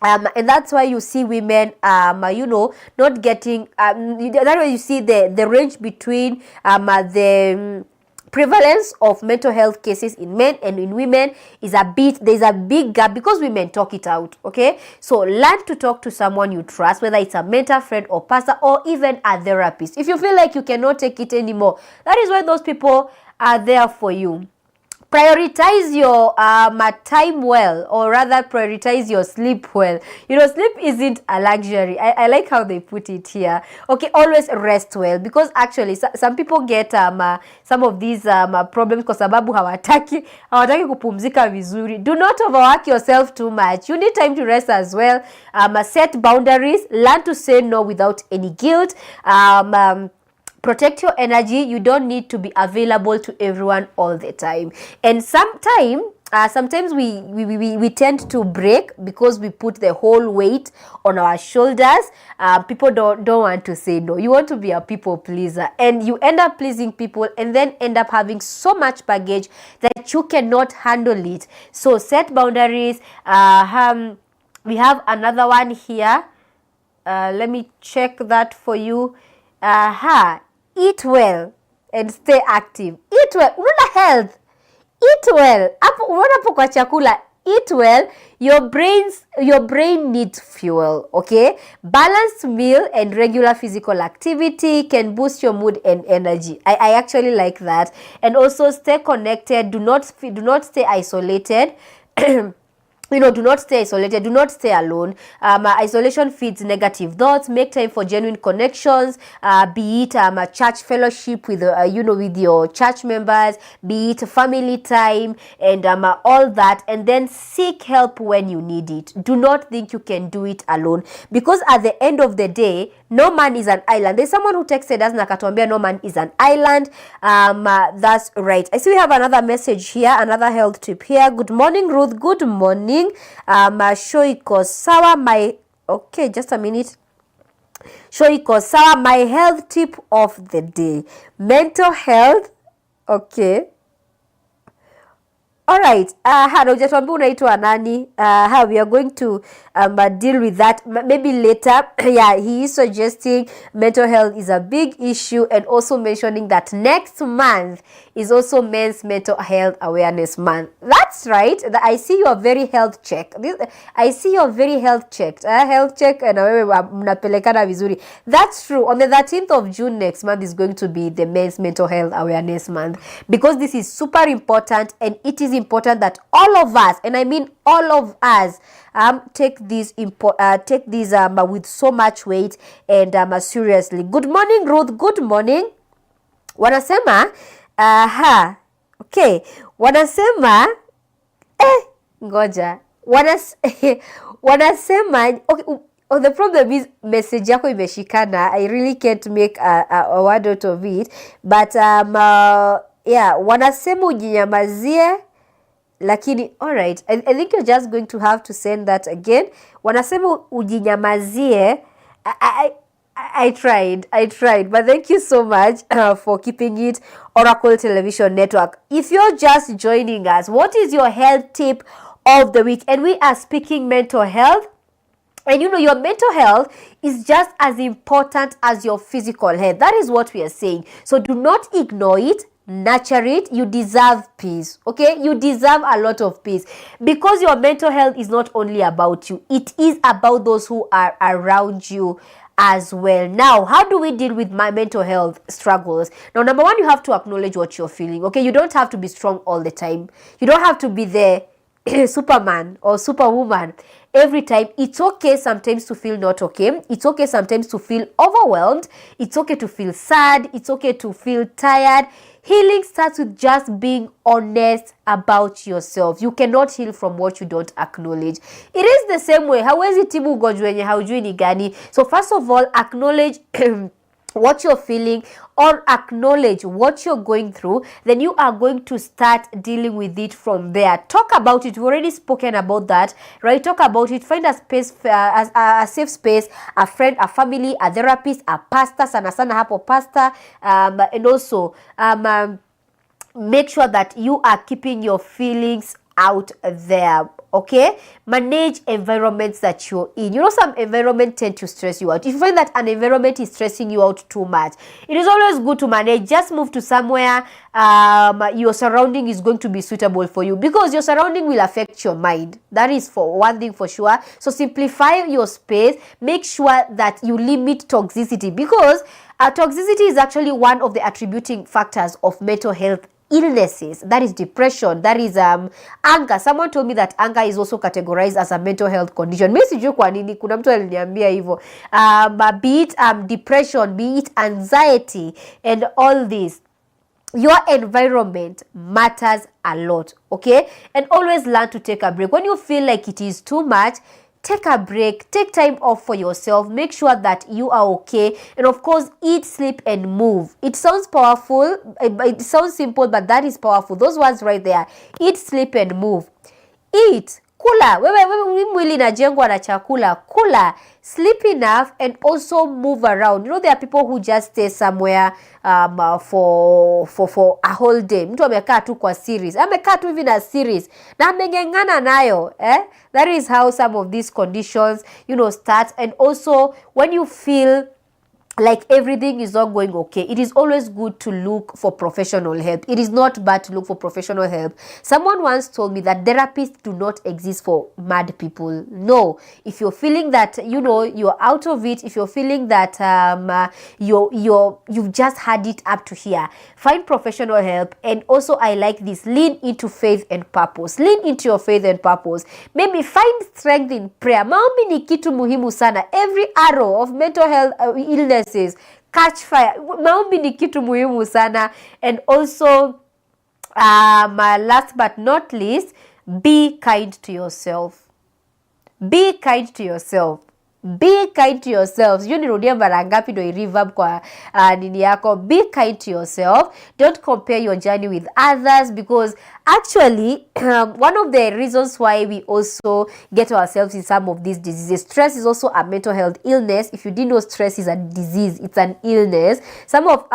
And that's why you see women not getting that's why you see the range between the prevalence of mental health cases in men and in women there's a big gap, because women talk it out, okay? So learn to talk to someone you trust, whether it's a mentor, friend, or pastor, or even a therapist. If you feel like you cannot take it anymore, that is why those people are there for you. Prioritize your time well, or rather prioritize your sleep well. Sleep isn't a luxury. I like how they put it here. Okay, always rest well, because actually some people get some of these problems kwa sababu hawataki kupumzika vizuri. Do not overwork yourself too much. You need time to rest as well. Set boundaries. Learn to say no without any guilt. Protect your energy. You don't need to be available to everyone all the time. And sometimes we tend to break because we put the whole weight on our shoulders. People don't want to say no. You want to be a people pleaser, and you end up pleasing people and then end up having so much baggage that you cannot handle it. So set boundaries. We have another one here. Let me check that for you. Eat well and stay active. Eat well. Unaona health. Eat well. Hapo kwa chakula. Eat well. Your brain needs fuel, okay? Balanced meal and regular physical activity can boost your mood and energy. I actually like that. And also stay connected. Do not stay isolated. Do not stay isolated. Do not stay alone. Isolation feeds negative thoughts. Make time for genuine connections. Be it a church fellowship with with your church members. Be it family time and all that. And then seek help when you need it. Do not think you can do it alone, because at the end of the day, no man is an island. There's someone who texted us na akatuambia no man is an island. That's right. I see we have another message here, another health tip here. Good morning, Ruth. Good morning. Show iko sawa. Okay, just a minute. Show iko sawa. My health tip of the day. Mental health. Okay. All right. Hujatuambia unaitwa nani? We are going to deal with that maybe later. Yeah, he is suggesting mental health is a big issue, and also mentioning that next month is also Men's Mental Health Awareness Month. That's right. I see you are very health checked. I see you are very health checked. Health check na wewe mnapelekana vizuri. That's true. On the 13th of June next month is going to be the Men's Mental Health Awareness Month, because this is super important, and it is important that all of us, and I mean all of us, take these with so much weight and seriously. Good morning, Ruth. Good morning. Wanasema okay. Wanasema ngoja. Wanasema okay. Oh, the problem is message yako imeshikana. I really can't make a word out of it, but yeah, wanasema ujinyamazie. Lakini, all right, I think you're just going to have to send that again. Wanasema ujinyamazie. I tried, but thank you so much for keeping it Oracle Television Network. If you're just joining us, what is your health tip of the week? And we are speaking mental health. And your mental health is just as important as your physical health. That is what we are saying. So do not ignore it. Nurture it. You deserve peace, okay? You deserve a lot of peace, because your mental health is not only about you, it is about those who are around you as well. Now, how do we deal with my mental health struggles? Now, number one, you have to acknowledge what you're feeling, okay? You don't have to be strong all the time. You don't have to be the Superman or Superwoman every time. It's okay sometimes to feel not okay. It's okay sometimes to feel overwhelmed. It's okay to feel sad. It's okay to feel tired. Healing starts with just being honest about yourself. You cannot heal from what you don't acknowledge. It is the same way. Hawezi tibu ugonjwa wenye haujui ni gani. So first of all, acknowledge what you're feeling or acknowledge what you're going through. Then you are going to start dealing with it from there. Talk about it. We've already spoken about that, right? Talk about it. Find a space, a safe space, a friend, a family, a therapist, a pastor, sana sana hapo pastor, and also make sure that you are keeping your feelings out there. Okay, manage environments that you're in. You know, some environments tend to stress you out. If you find that an environment is stressing you out too much, it is always good to manage. Just move to somewhere your surrounding is going to be suitable for you, because your surrounding will affect your mind. That is for one thing for sure. So simplify your space. Make sure that you limit toxicity, because toxicity is actually one of the attributing factors of mental health illnesses. That is depression, that is anger. Someone told me that anger is also categorized as a mental health condition. Mimi sijui kwa nini, kuna mtu aliniambia hivyo. Be it depression, be it anxiety and all this. Your environment matters a lot, okay? And always learn to take a break. When you feel like it is too much, take a break, take time off for yourself, make sure that you are okay, and of course, eat, sleep, and move. It sounds powerful, it sounds simple, but that is powerful. Those words right there, eat, sleep, and move. Eat, kula, wewe mwili inajengwa na chakula, kula, sleep enough, and also move around. You know, there are people who just stay somewhere for a whole day. Mtu amekaa tu kwa series, amekaa tu hivi na series na amengengana nayo, That is how some of these conditions, you know, start. And also, when you feel like everything is not going okay, it is always good to look for professional help. It is not bad to look for professional help. Someone once told me that therapists do not exist for mad people. No, if you're feeling that, you know, you're out of it, if you're feeling that you've just had it up to here, find professional help. And also, I like this, lean into faith and purpose. Lean into your faith and purpose. Maybe find strength in prayer. Maombi ni kitu muhimu sana. Every arrow of mental health illness says catch fire. Maombi ni kitu muhimu sana. And also, last but not least, be kind to yourself. Be kind to yourself. Be kind to yourself. Sijui nirudia mara ngapi ndo i-reverb kwa nini yako. Be kind to yourself. Don't compare your journey with others, because actually one of the reasons why we also get ourselves in some of these diseases, stress is also a mental health illness. If you didn't know, stress is a disease, it's an illness. Some of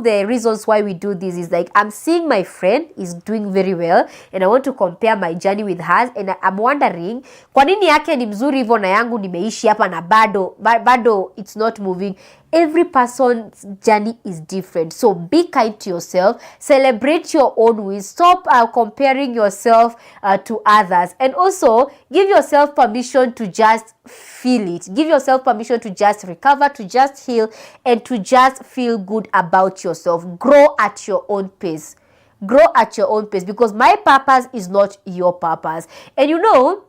the reasons why we do this is like, I'm seeing my friend is doing very well and I want to compare my journey with hers, and I'm wondering kwa nini yake ni mzuri hivyo na yangu nimeishi hapa na bado it's not moving. Every person's journey is different. So be kind to yourself. Celebrate your own wins. Stop comparing yourself to others. And also, give yourself permission to just feel it. Give yourself permission to just recover, to just heal, and to just feel good about yourself. Grow at your own pace. Grow at your own pace, because my purpose is not your purpose. And you know,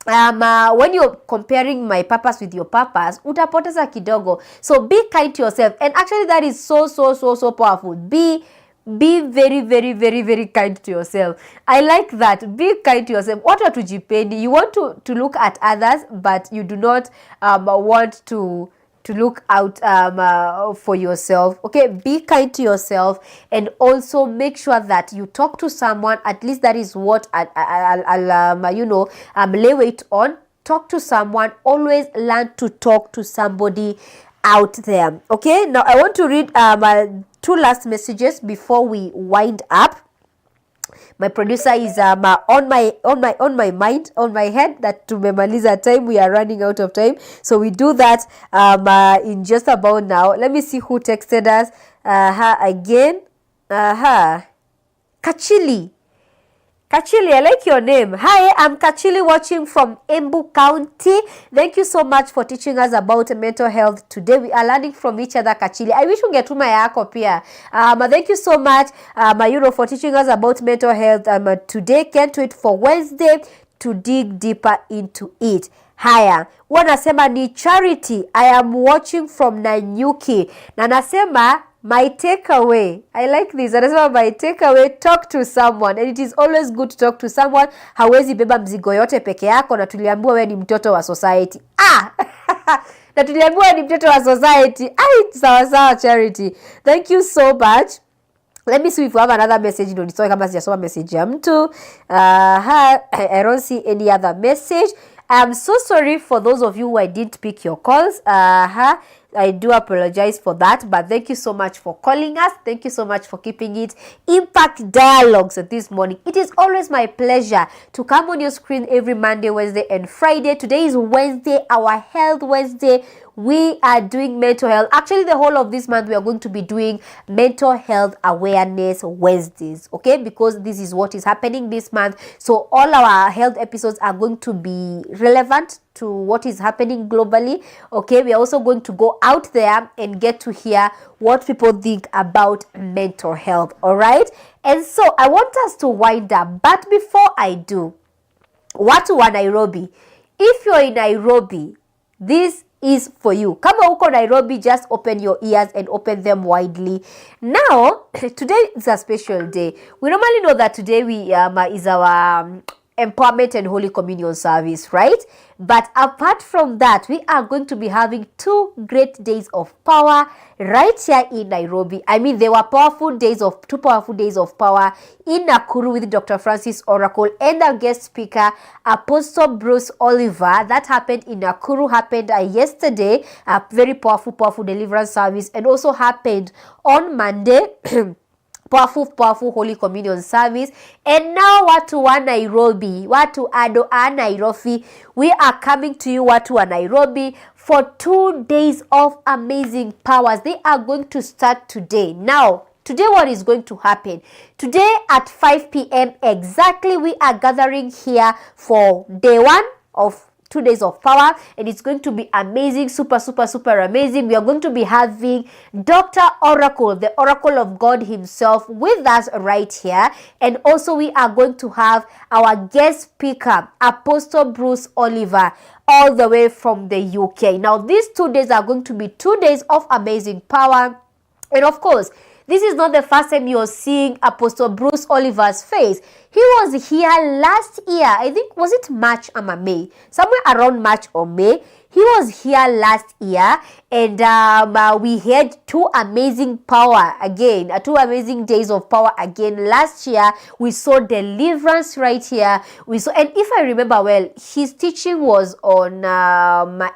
when you're comparing my purpose with your purpose, utapoteza kidogo. So be kind to yourself. And actually, that is so powerful. Be very, very, very, very kind to yourself. I like that. Be kind to yourself. What are tujipendi? You want to look at others, but you do not want to look out for yourself. Okay, be kind to yourself, and also make sure that you talk to someone. At least that is what I'll lay weight on. Talk to someone. Always learn to talk to somebody out there. Okay, now I want to read two last messages before we wind up. My producer is on my mind, on my head, that tumemaliza time. We are running out of time, so we do that in just about now. Let me see who texted us. Again. Kachili, I like your name. Hi, I'm Kachili, watching from Embu County. Thank you so much for teaching us about mental health today. We are learning from each other, Kachili. I wish ungetuma yako pia. Thank you so much, for teaching us about mental health today. Can't wait for Wednesday to dig deeper into it. Haya, wanasema ni Charity. I am watching from Nanyuki. Na nasema my takeaway, I like this. Anasema my takeaway, talk to someone, and it is always good to talk to someone. Hawezi beba mzigo yote peke yako, na tuliambiwa wewe ni mtoto wa society. Na tuliambiwa ni mtoto wa society. Sawa sawa Charity. Thank you so much. Let me see if we have another message. Ndio nisome kama sijasoma message ya mtu. I don't see any other message. I'm so sorry for those of you who I didn't pick your calls. I do apologize for that, but thank you so much for calling us. Thank you so much for keeping it Impact Dialogues this morning. It is always my pleasure to come on your screen every Monday, Wednesday, and Friday. Today is Wednesday, our Health Wednesday. We are doing mental health. Actually, the whole of this month, we are going to be doing mental health awareness Wednesdays, okay? Because this is what is happening this month. So all our health episodes are going to be relevant to what is happening globally, okay? We are also going to go out there and get to hear what people think about mental health, all right? And so I want us to wind up. But before I do, watu wa Nairobi, if you're in Nairobi, this is for you. Kama uko Nairobi, just open your ears and open them widely. Now, today is a special day. We normally know that today is our Empowerment and Holy Communion service, right? But apart from that, we are going to be having 2 great days of power right here in Nairobi. I mean, there were 2 powerful days of power in Nakuru with Dr. Francis Oracle and our guest speaker, Apostle Bruce Oliver. That happened in Nakuru, happened yesterday, a very powerful deliverance service, and also happened on Monday. Powerful Holy Communion service. And now watu wa Nairobi, watu ado a Nairobi, we are coming to you watu wa Nairobi for 2 days of amazing powers. They are going to start today. Now, today what is going to happen? Today at 5 p.m. exactly, we are gathering here for day 1 of 2 days of power, and it's going to be amazing, super amazing. We are going to be having Dr. Oracle, the Oracle of God himself, with us right here. And also we are going to have our guest speaker, Apostle Bruce Oliver, all the way from the UK. Now, these 2 days are going to be 2 days of amazing power. And of course, this is not the first time you're seeing Apostle Bruce Oliver's face. He was here last year. I think, was it March or May? Somewhere around March or May. He was here last year, and we had 2 amazing power again, 2 amazing days of power again. Last year, we saw deliverance right here. And if I remember well, his teaching was on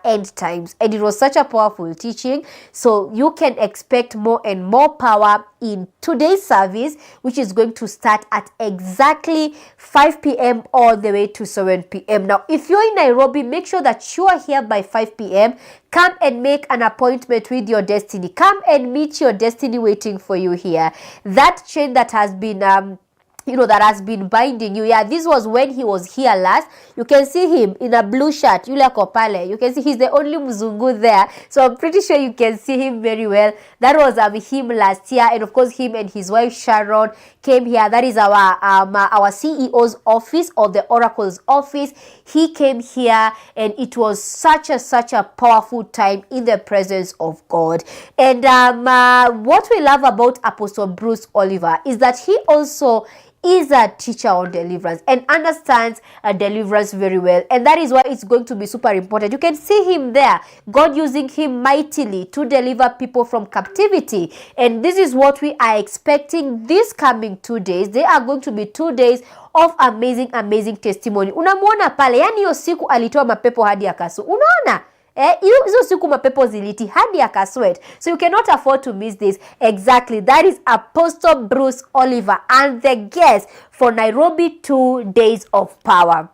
end times, and it was such a powerful teaching. So you can expect more and more power in today's service, which is going to start at exactly 5 p.m. all the way to 7 p.m. Now, if you're in Nairobi, make sure that you are here by 5 p.m. Come and make an appointment with your destiny. Come and meet your destiny waiting for you here. That chain that has been that has been binding you. Yeah, this was when he was here last. You can see him in a blue shirt, Yule Kopale. You can see he's the only Mzungu there. So I'm pretty sure you can see him very well. That was him last year. And of course, him and his wife Sharon came here. That is our CEO's office, or the Oracle's office. He came here, and it was such a powerful time in the presence of God. And what we love about Apostle Bruce Oliver is that he also is a teacher on deliverance and understands deliverance very well, and that is why it's going to be super important. You can see him there, God using him mightily to deliver people from captivity, and this is what we are expecting this coming 2 days. They are going to be 2 days of amazing testimony. Unamuona pale, yani hiyo siku alitoa mapepo hadi akasu. Unaona? Hizo siku mapepo ziliti hadi akasweat. So you cannot afford to miss this. Exactly. That is Apostle Bruce Oliver and the guest for Nairobi 2 days of power.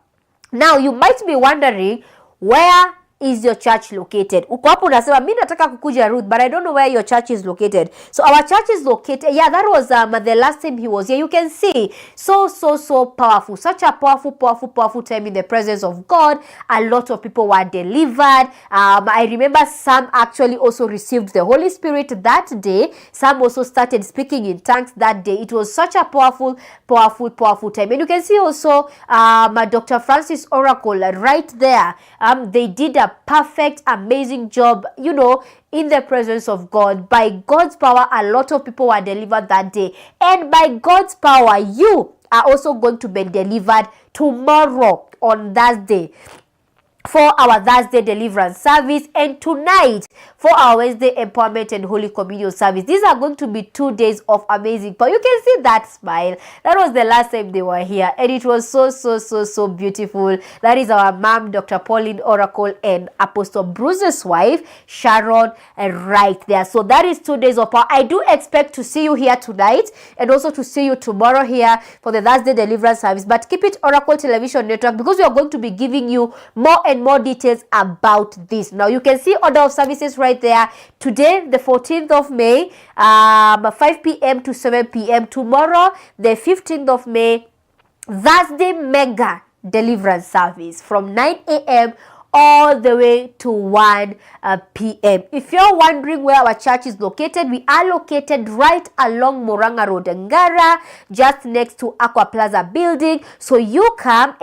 Now, you might be wondering, where is your church located? Uko hapo unasema mimi nataka kukuja Ruth, but I don't know where your church is located. So our church is located, yeah, that was the last time he was here. You can see, so powerful, such a powerful time in the presence of God. A lot of people were delivered. I remember some actually also received the Holy Spirit that day. Some also started speaking in tongues that day. It was such a powerful time. And you can see also Dr. Francis Oracle right there. They did a a perfect, amazing job, you know, in the presence of God. By God's power, a lot of people were delivered that day. And by God's power, you are also going to be delivered tomorrow on Thursday for our Thursday deliverance service, and tonight for our Wednesday empowerment and Holy Communion service. These are going to be 2 days of amazing power. You can see that smile. That was the last time they were here, and it was so beautiful. That is our mom, Dr. Pauline Oracle, and Apostle Bruce's wife, Sharon, right there. So that is 2 days of power. I do expect to see you here tonight, and also to see you tomorrow here for the Thursday deliverance service. But keep it Oracle Television Network, because we are going to be giving you more and more details about this. Now you can see order of services right there. Today, the 14th of May, 5 p.m. to 7 p.m. Tomorrow, the 15th of May, Thursday mega deliverance service from 9 a.m. all the way to 1 p.m. If you're wondering where our church is located, we are located right along Moranga Road, Ngara, just next to Aqua Plaza building. So you come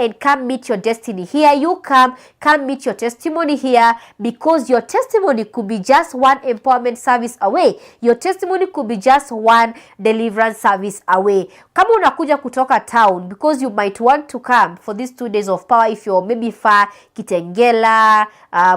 meet your destiny here. You come meet your testimony here, because your testimony could be just one empowerment service away. Your testimony could be just one deliverance service away. Kama unakuja kutoka town, because you might want to come for these 2 days of power, if you're maybe far Kitengela,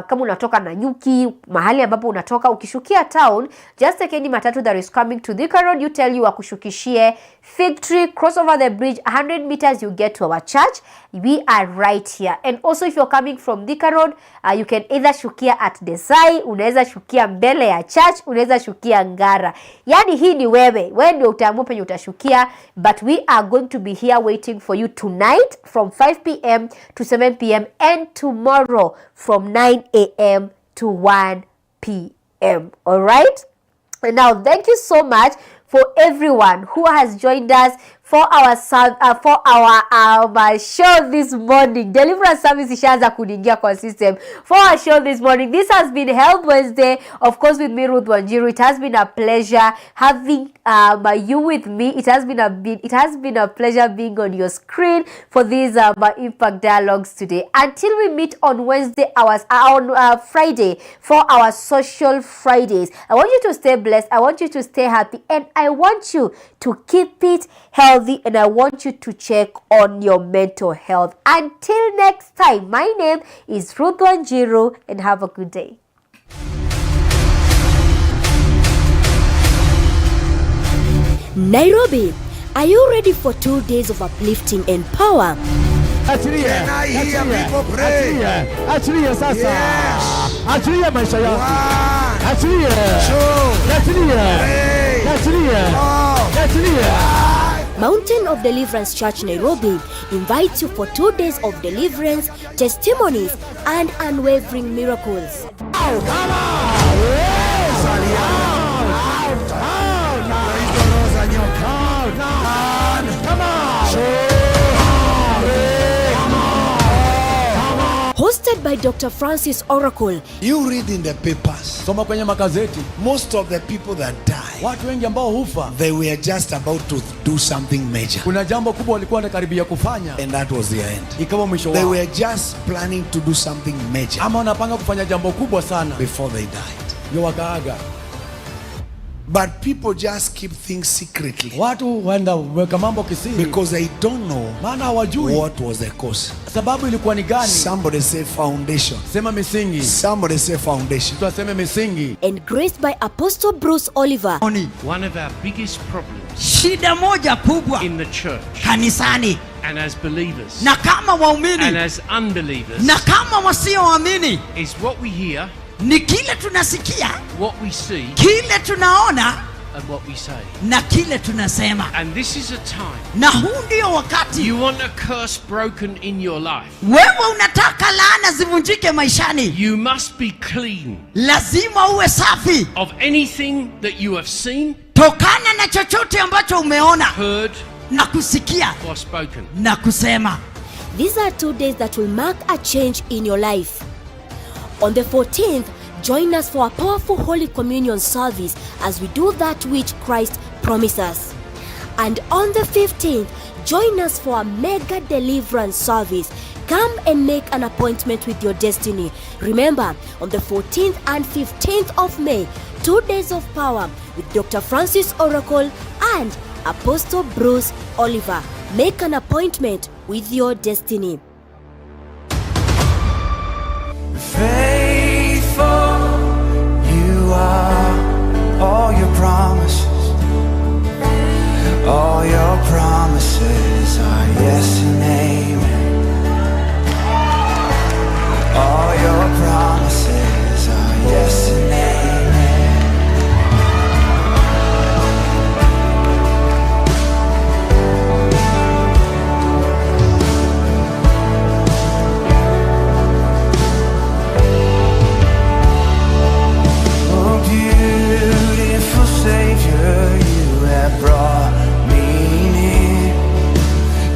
kama unatoka Nanyuki, mahali ambapo unatoka, ukishukia town, just take any matatu that is coming to Thika Road. You tell you akushukishie Fig Tree, cross over the bridge, 100 meters, you get to our church. We are right here. And also if you're coming from Thika Road, you can either shukia at Desai, unaweza shukia mbele ya church, unaweza shukia Ngara. Yani hii ni wewe ndio utaamua penye utashukia, but we are going to be here waiting for you tonight from 5 p.m. to 7 p.m. and tomorrow from 9 a.m. to 1 p.m. All right? And now, thank you so much for everyone who has joined us for our show this morning. Deliverance service ishaanza kuningia kwa system for our show this morning. This has been Health Wednesday, of course, with me, Ruth Wanjiru. It has been a pleasure having you with me. It has been a pleasure being on your screen for these Impact Dialogues today. Until we meet on Wednesday on Friday for our Social Fridays, I want you to stay blessed. I want you to stay happy, and I want you to keep it healthy, and I want you to check on your mental health. Until next time, my name is Ruth Wanjiru, and have a good day. Nairobi, are you ready for 2 days of uplifting and power? Can I hear people pray? Achilia sasa. Yes. Achilia maisha yako. Achilia. Achilia. Mountain of Deliverance Church Nairobi invites you for 2 days of deliverance, testimonies, and unwavering miracles. Come on. Yes. Hosted by Dr. Francis Oracle. You read in the papers, Soma kwenye magazeti, most of the people that die, watu wengi ambao hufa, they were just about to do something major. kuna jambo kubwa walikuwa wanakaribia kufanya, And that was their end. ikawa mwisho They wao. were just planning to do something major Ama wanapanga kufanya jambo kubwa sana, before they died. ndio wakaaga. But people just keep things secretly Watu waenda weka mambo kisiri, because they don't know maana hawajui what was the cause. sababu ilikuwa ni gani. Somebody say foundation. Sema misingi. Somebody say foundation. Tuaseme misingi. And graced by Apostle Bruce Oliver. One of our biggest problems shida moja kubwa in the church kanisani and as believers na kama and waumini as unbelievers na kama wasioamini is what we hear, ni kile tunasikia, what we see, kile tunaona and what we say. na kile tunasema. And this is a time Na huu ndio wakati you want a curse broken in your life. wewe unataka laana zivunjike maishani, You must be clean lazima uwe safi of anything that you have seen, tokana na chochote ambacho umeona heard, na kusikia or spoken. na kusema. These are 2 days that will mark a change in your life. On the 14th, join us for a powerful Holy Communion service as we do that which Christ promised us. And on the 15th, join us for a mega deliverance service. Come and make an appointment with your destiny. Remember, on the 14th and 15th of May, 2 days of power with Dr. Francis Oracle and Apostle Bruce Oliver. Make an appointment with your destiny. Faithful you are, all your promises, all your promises are yes and amen. All your promises are yes and amen. Oh, beautiful Savior, you have brought me near.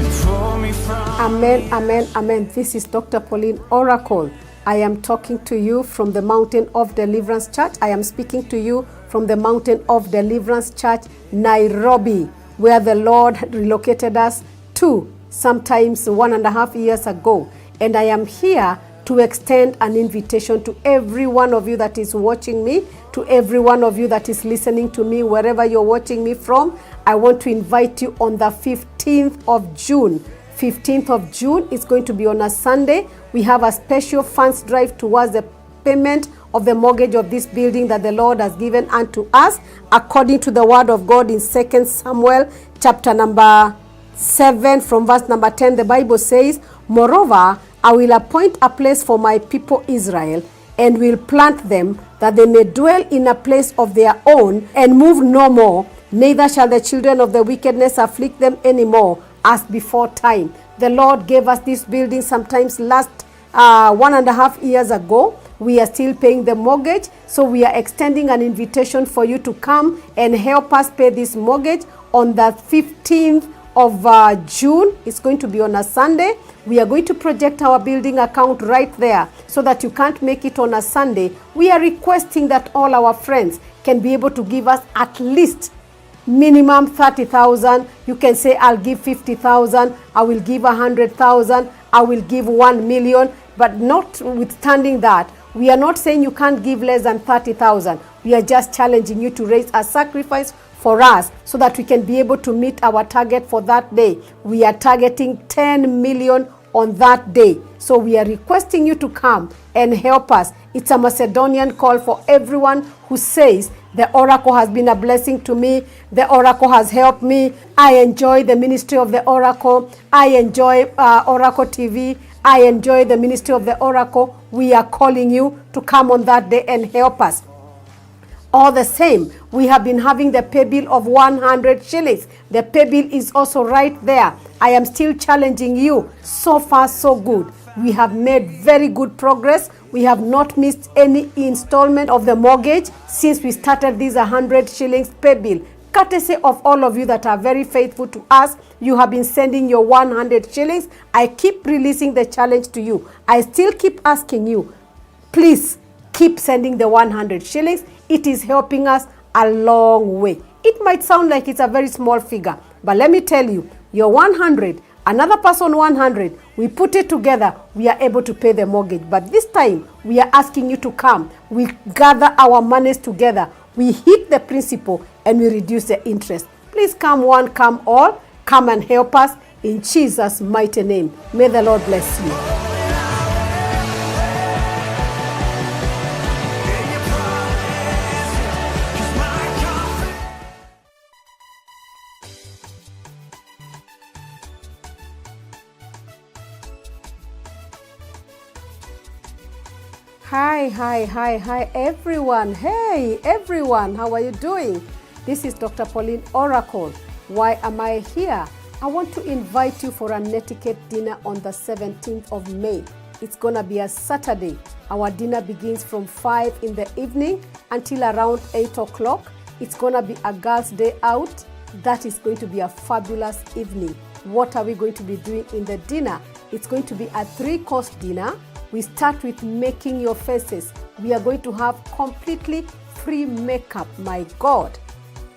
You pull me from. Amen, amen, amen. This is Dr. Pauline Oracle. I am talking to you from the Mountain of Deliverance Church. I am speaking to you from the Mountain of Deliverance Church, Nairobi, where the Lord relocated us to sometimes 1.5 years ago. And I am here to extend an invitation to every one of you that is watching me, to every one of you that is listening to me, wherever you're watching me from. I want to invite you on the 15th of June. 15th of June is going to be on a Sunday. We have a special funds drive towards the payment of the mortgage of this building that the Lord has given unto us, according to the word of God in 2 Samuel chapter number 7 from verse number 10. The Bible says, "Moreover, I will appoint a place for my people Israel, and will plant them, that they may dwell in a place of their own, and move no more. Neither shall the children of the wickedness afflict them any more, as before time." The Lord gave us this building sometimes last 1.5 years ago. We are still paying the mortgage, so we are extending an invitation for you to come and help us pay this mortgage on the 15th of June. It's going to be on a Sunday. We are going to project our building account right there, so that you can't make it on a Sunday. We are requesting that all our friends can be able to give us at least minimum 30,000. You can say, I'll give 50,000, I will give 100,000, I will give 1 million. But notwithstanding that, we are not saying you can't give less than 30,000. We are just challenging you to raise a sacrifice for us, so that we can be able to meet our target for that day. We are targeting 10 million on that day. So we are requesting you to come and help us. It's a Macedonian call for everyone who says, the Oracle has been a blessing to me. The Oracle has helped me. I enjoy the ministry of the Oracle. I enjoy Oracle TV. I enjoy the ministry of the Oracle. We are calling you to come on that day and help us. All the same, we have been having the pay bill of 100 shillings. The pay bill is also right there. I am still challenging you. So far, so good. We have made very good progress. We have not missed any installment of the mortgage since we started this 100 shillings pay bill. Courtesy of all of you that are very faithful to us, you have been sending your 100 shillings. I keep releasing the challenge to you. I still keep asking you, please keep sending the 100 shillings. It is helping us a long way. It might sound like it's a very small figure, but let me tell you, your 100, another person 100, we put it together, we are able to pay the mortgage. But this time, we are asking you to come. We gather our monies together. We hit the principal and we reduce the interest. Please come one, come all. Come and help us in Jesus' mighty name. May the Lord bless you. Hi, everyone. Hey, everyone, how are you doing? This is Dr. Pauline Oracle. Why am I here? I want to invite you for an etiquette dinner on the 17th of May. It's going to be a Saturday. Our dinner begins from 5 in the evening until around 8 o'clock. It's going to be a girls' day out. That is going to be a fabulous evening. What are we going to be doing in the dinner? It's going to be a 3-course dinner. We start with making your faces. We are going to have completely free makeup. My God.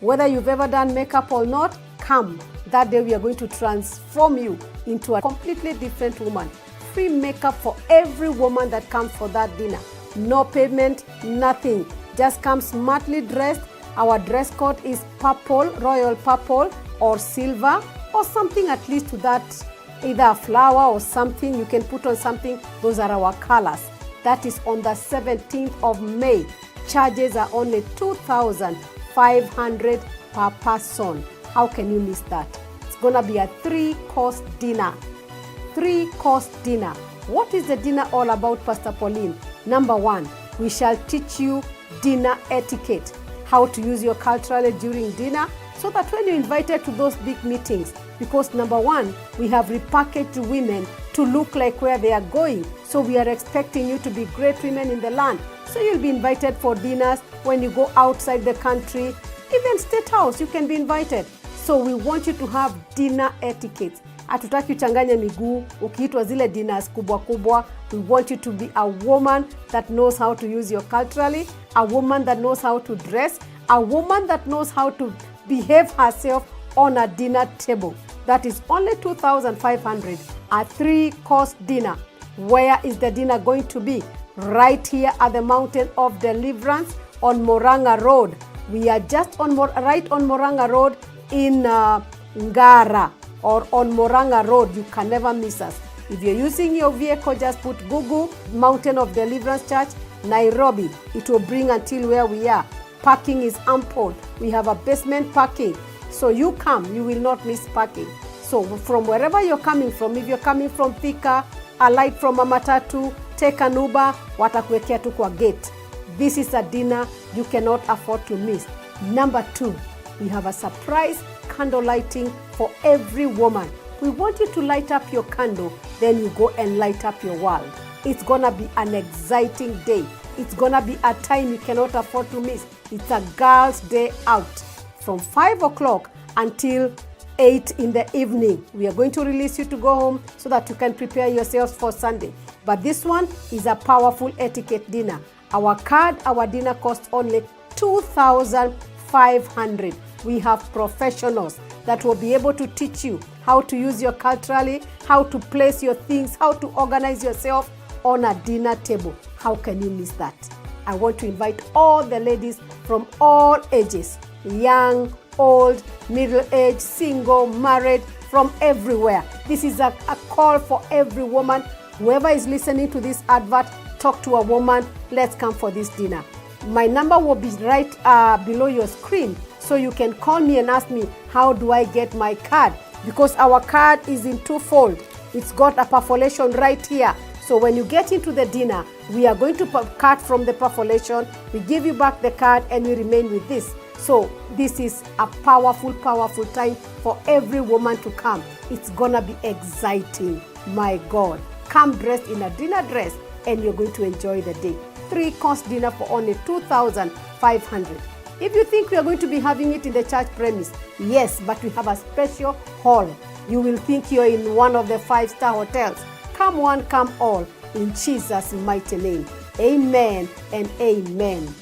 Whether you've ever done makeup or not, come. That day we are going to transform you into a completely different woman. Free makeup for every woman that comes for that dinner. No payment, nothing. Just come smartly dressed. Our dress code is purple, royal purple, or silver, or something at least to that, either a flower or something. You can put on something. Those are our colors. That is on the 17th of May. Charges are only 2,500 per person. How can you miss that? It's going to be a 3-course dinner. 3-course dinner. What is the dinner all about, Pastor Pauline? Number 1, we shall teach you dinner etiquette, how to use your culturally during dinner, so that when you're invited to those big meetings, because number 1, we have repackaged women to look like where they are going. So we are expecting you to be great women in the land. So you'll be invited for dinners when you go outside the country, even State House, you can be invited. So we want you to have dinner etiquette. Hatutaki uchanganye miguu ukiitwa zile dinners kubwa kubwa. We want you to be a woman that knows how to use your culturally, a woman that knows how to dress, a woman that knows how to behave herself on a dinner table. That is only 2,500, a 3-course dinner. Where is the dinner going to be? Right here at the Mountain of Deliverance on Moranga Road. We are just right on Moranga Road in Ngara, or on Moranga Road. You can never miss us. If you're using your vehicle, just put Google Mountain of Deliverance Church, Nairobi. It will bring until where we are. Parking is ample. We have a basement parking. So you come, you will not miss parking. So from wherever you're coming from, if you're coming from Thika, alight from a matatu, take an Uber, watakuwekea tu kwa gate. This is a dinner you cannot afford to miss. Number 2, we have a surprise candle lighting for every woman. We want you to light up your candle, then you go and light up your world. It's gonna be an exciting day. It's gonna be a time you cannot afford to miss. It's a girls' day out from 5 o'clock until 8 in the evening. We are going to release you to go home so that you can prepare yourselves for Sunday. But this one is a powerful etiquette dinner. Our dinner costs only 2,500. We have professionals that will be able to teach you how to use your culturally, how to place your things, how to organize yourself on a dinner table. How can you miss that? I want to invite all the ladies from all ages, young, old, middle-aged, single, married, from everywhere. This is a call for every woman. Whoever is listening to this advert, talk to a woman. Let's come for this dinner. My number will be right below your screen, so you can call me and ask me, how do I get my card? Because our card is in 2-fold. It's got a perforation right here. So when you get into the dinner, we are going to cut from the perforation. We give you back the card and we remain with this. So this is a powerful, powerful time for every woman to come. It's gonna be exciting. My God. Come dressed in a dinner dress and you're going to enjoy the day. 3-course dinner for only 2,500. If you think we are going to be having it in the church premise, yes, but we have a special hall. You will think you're in one of the 5-star hotels. Come one, come all, in Jesus' mighty name. Amen and amen.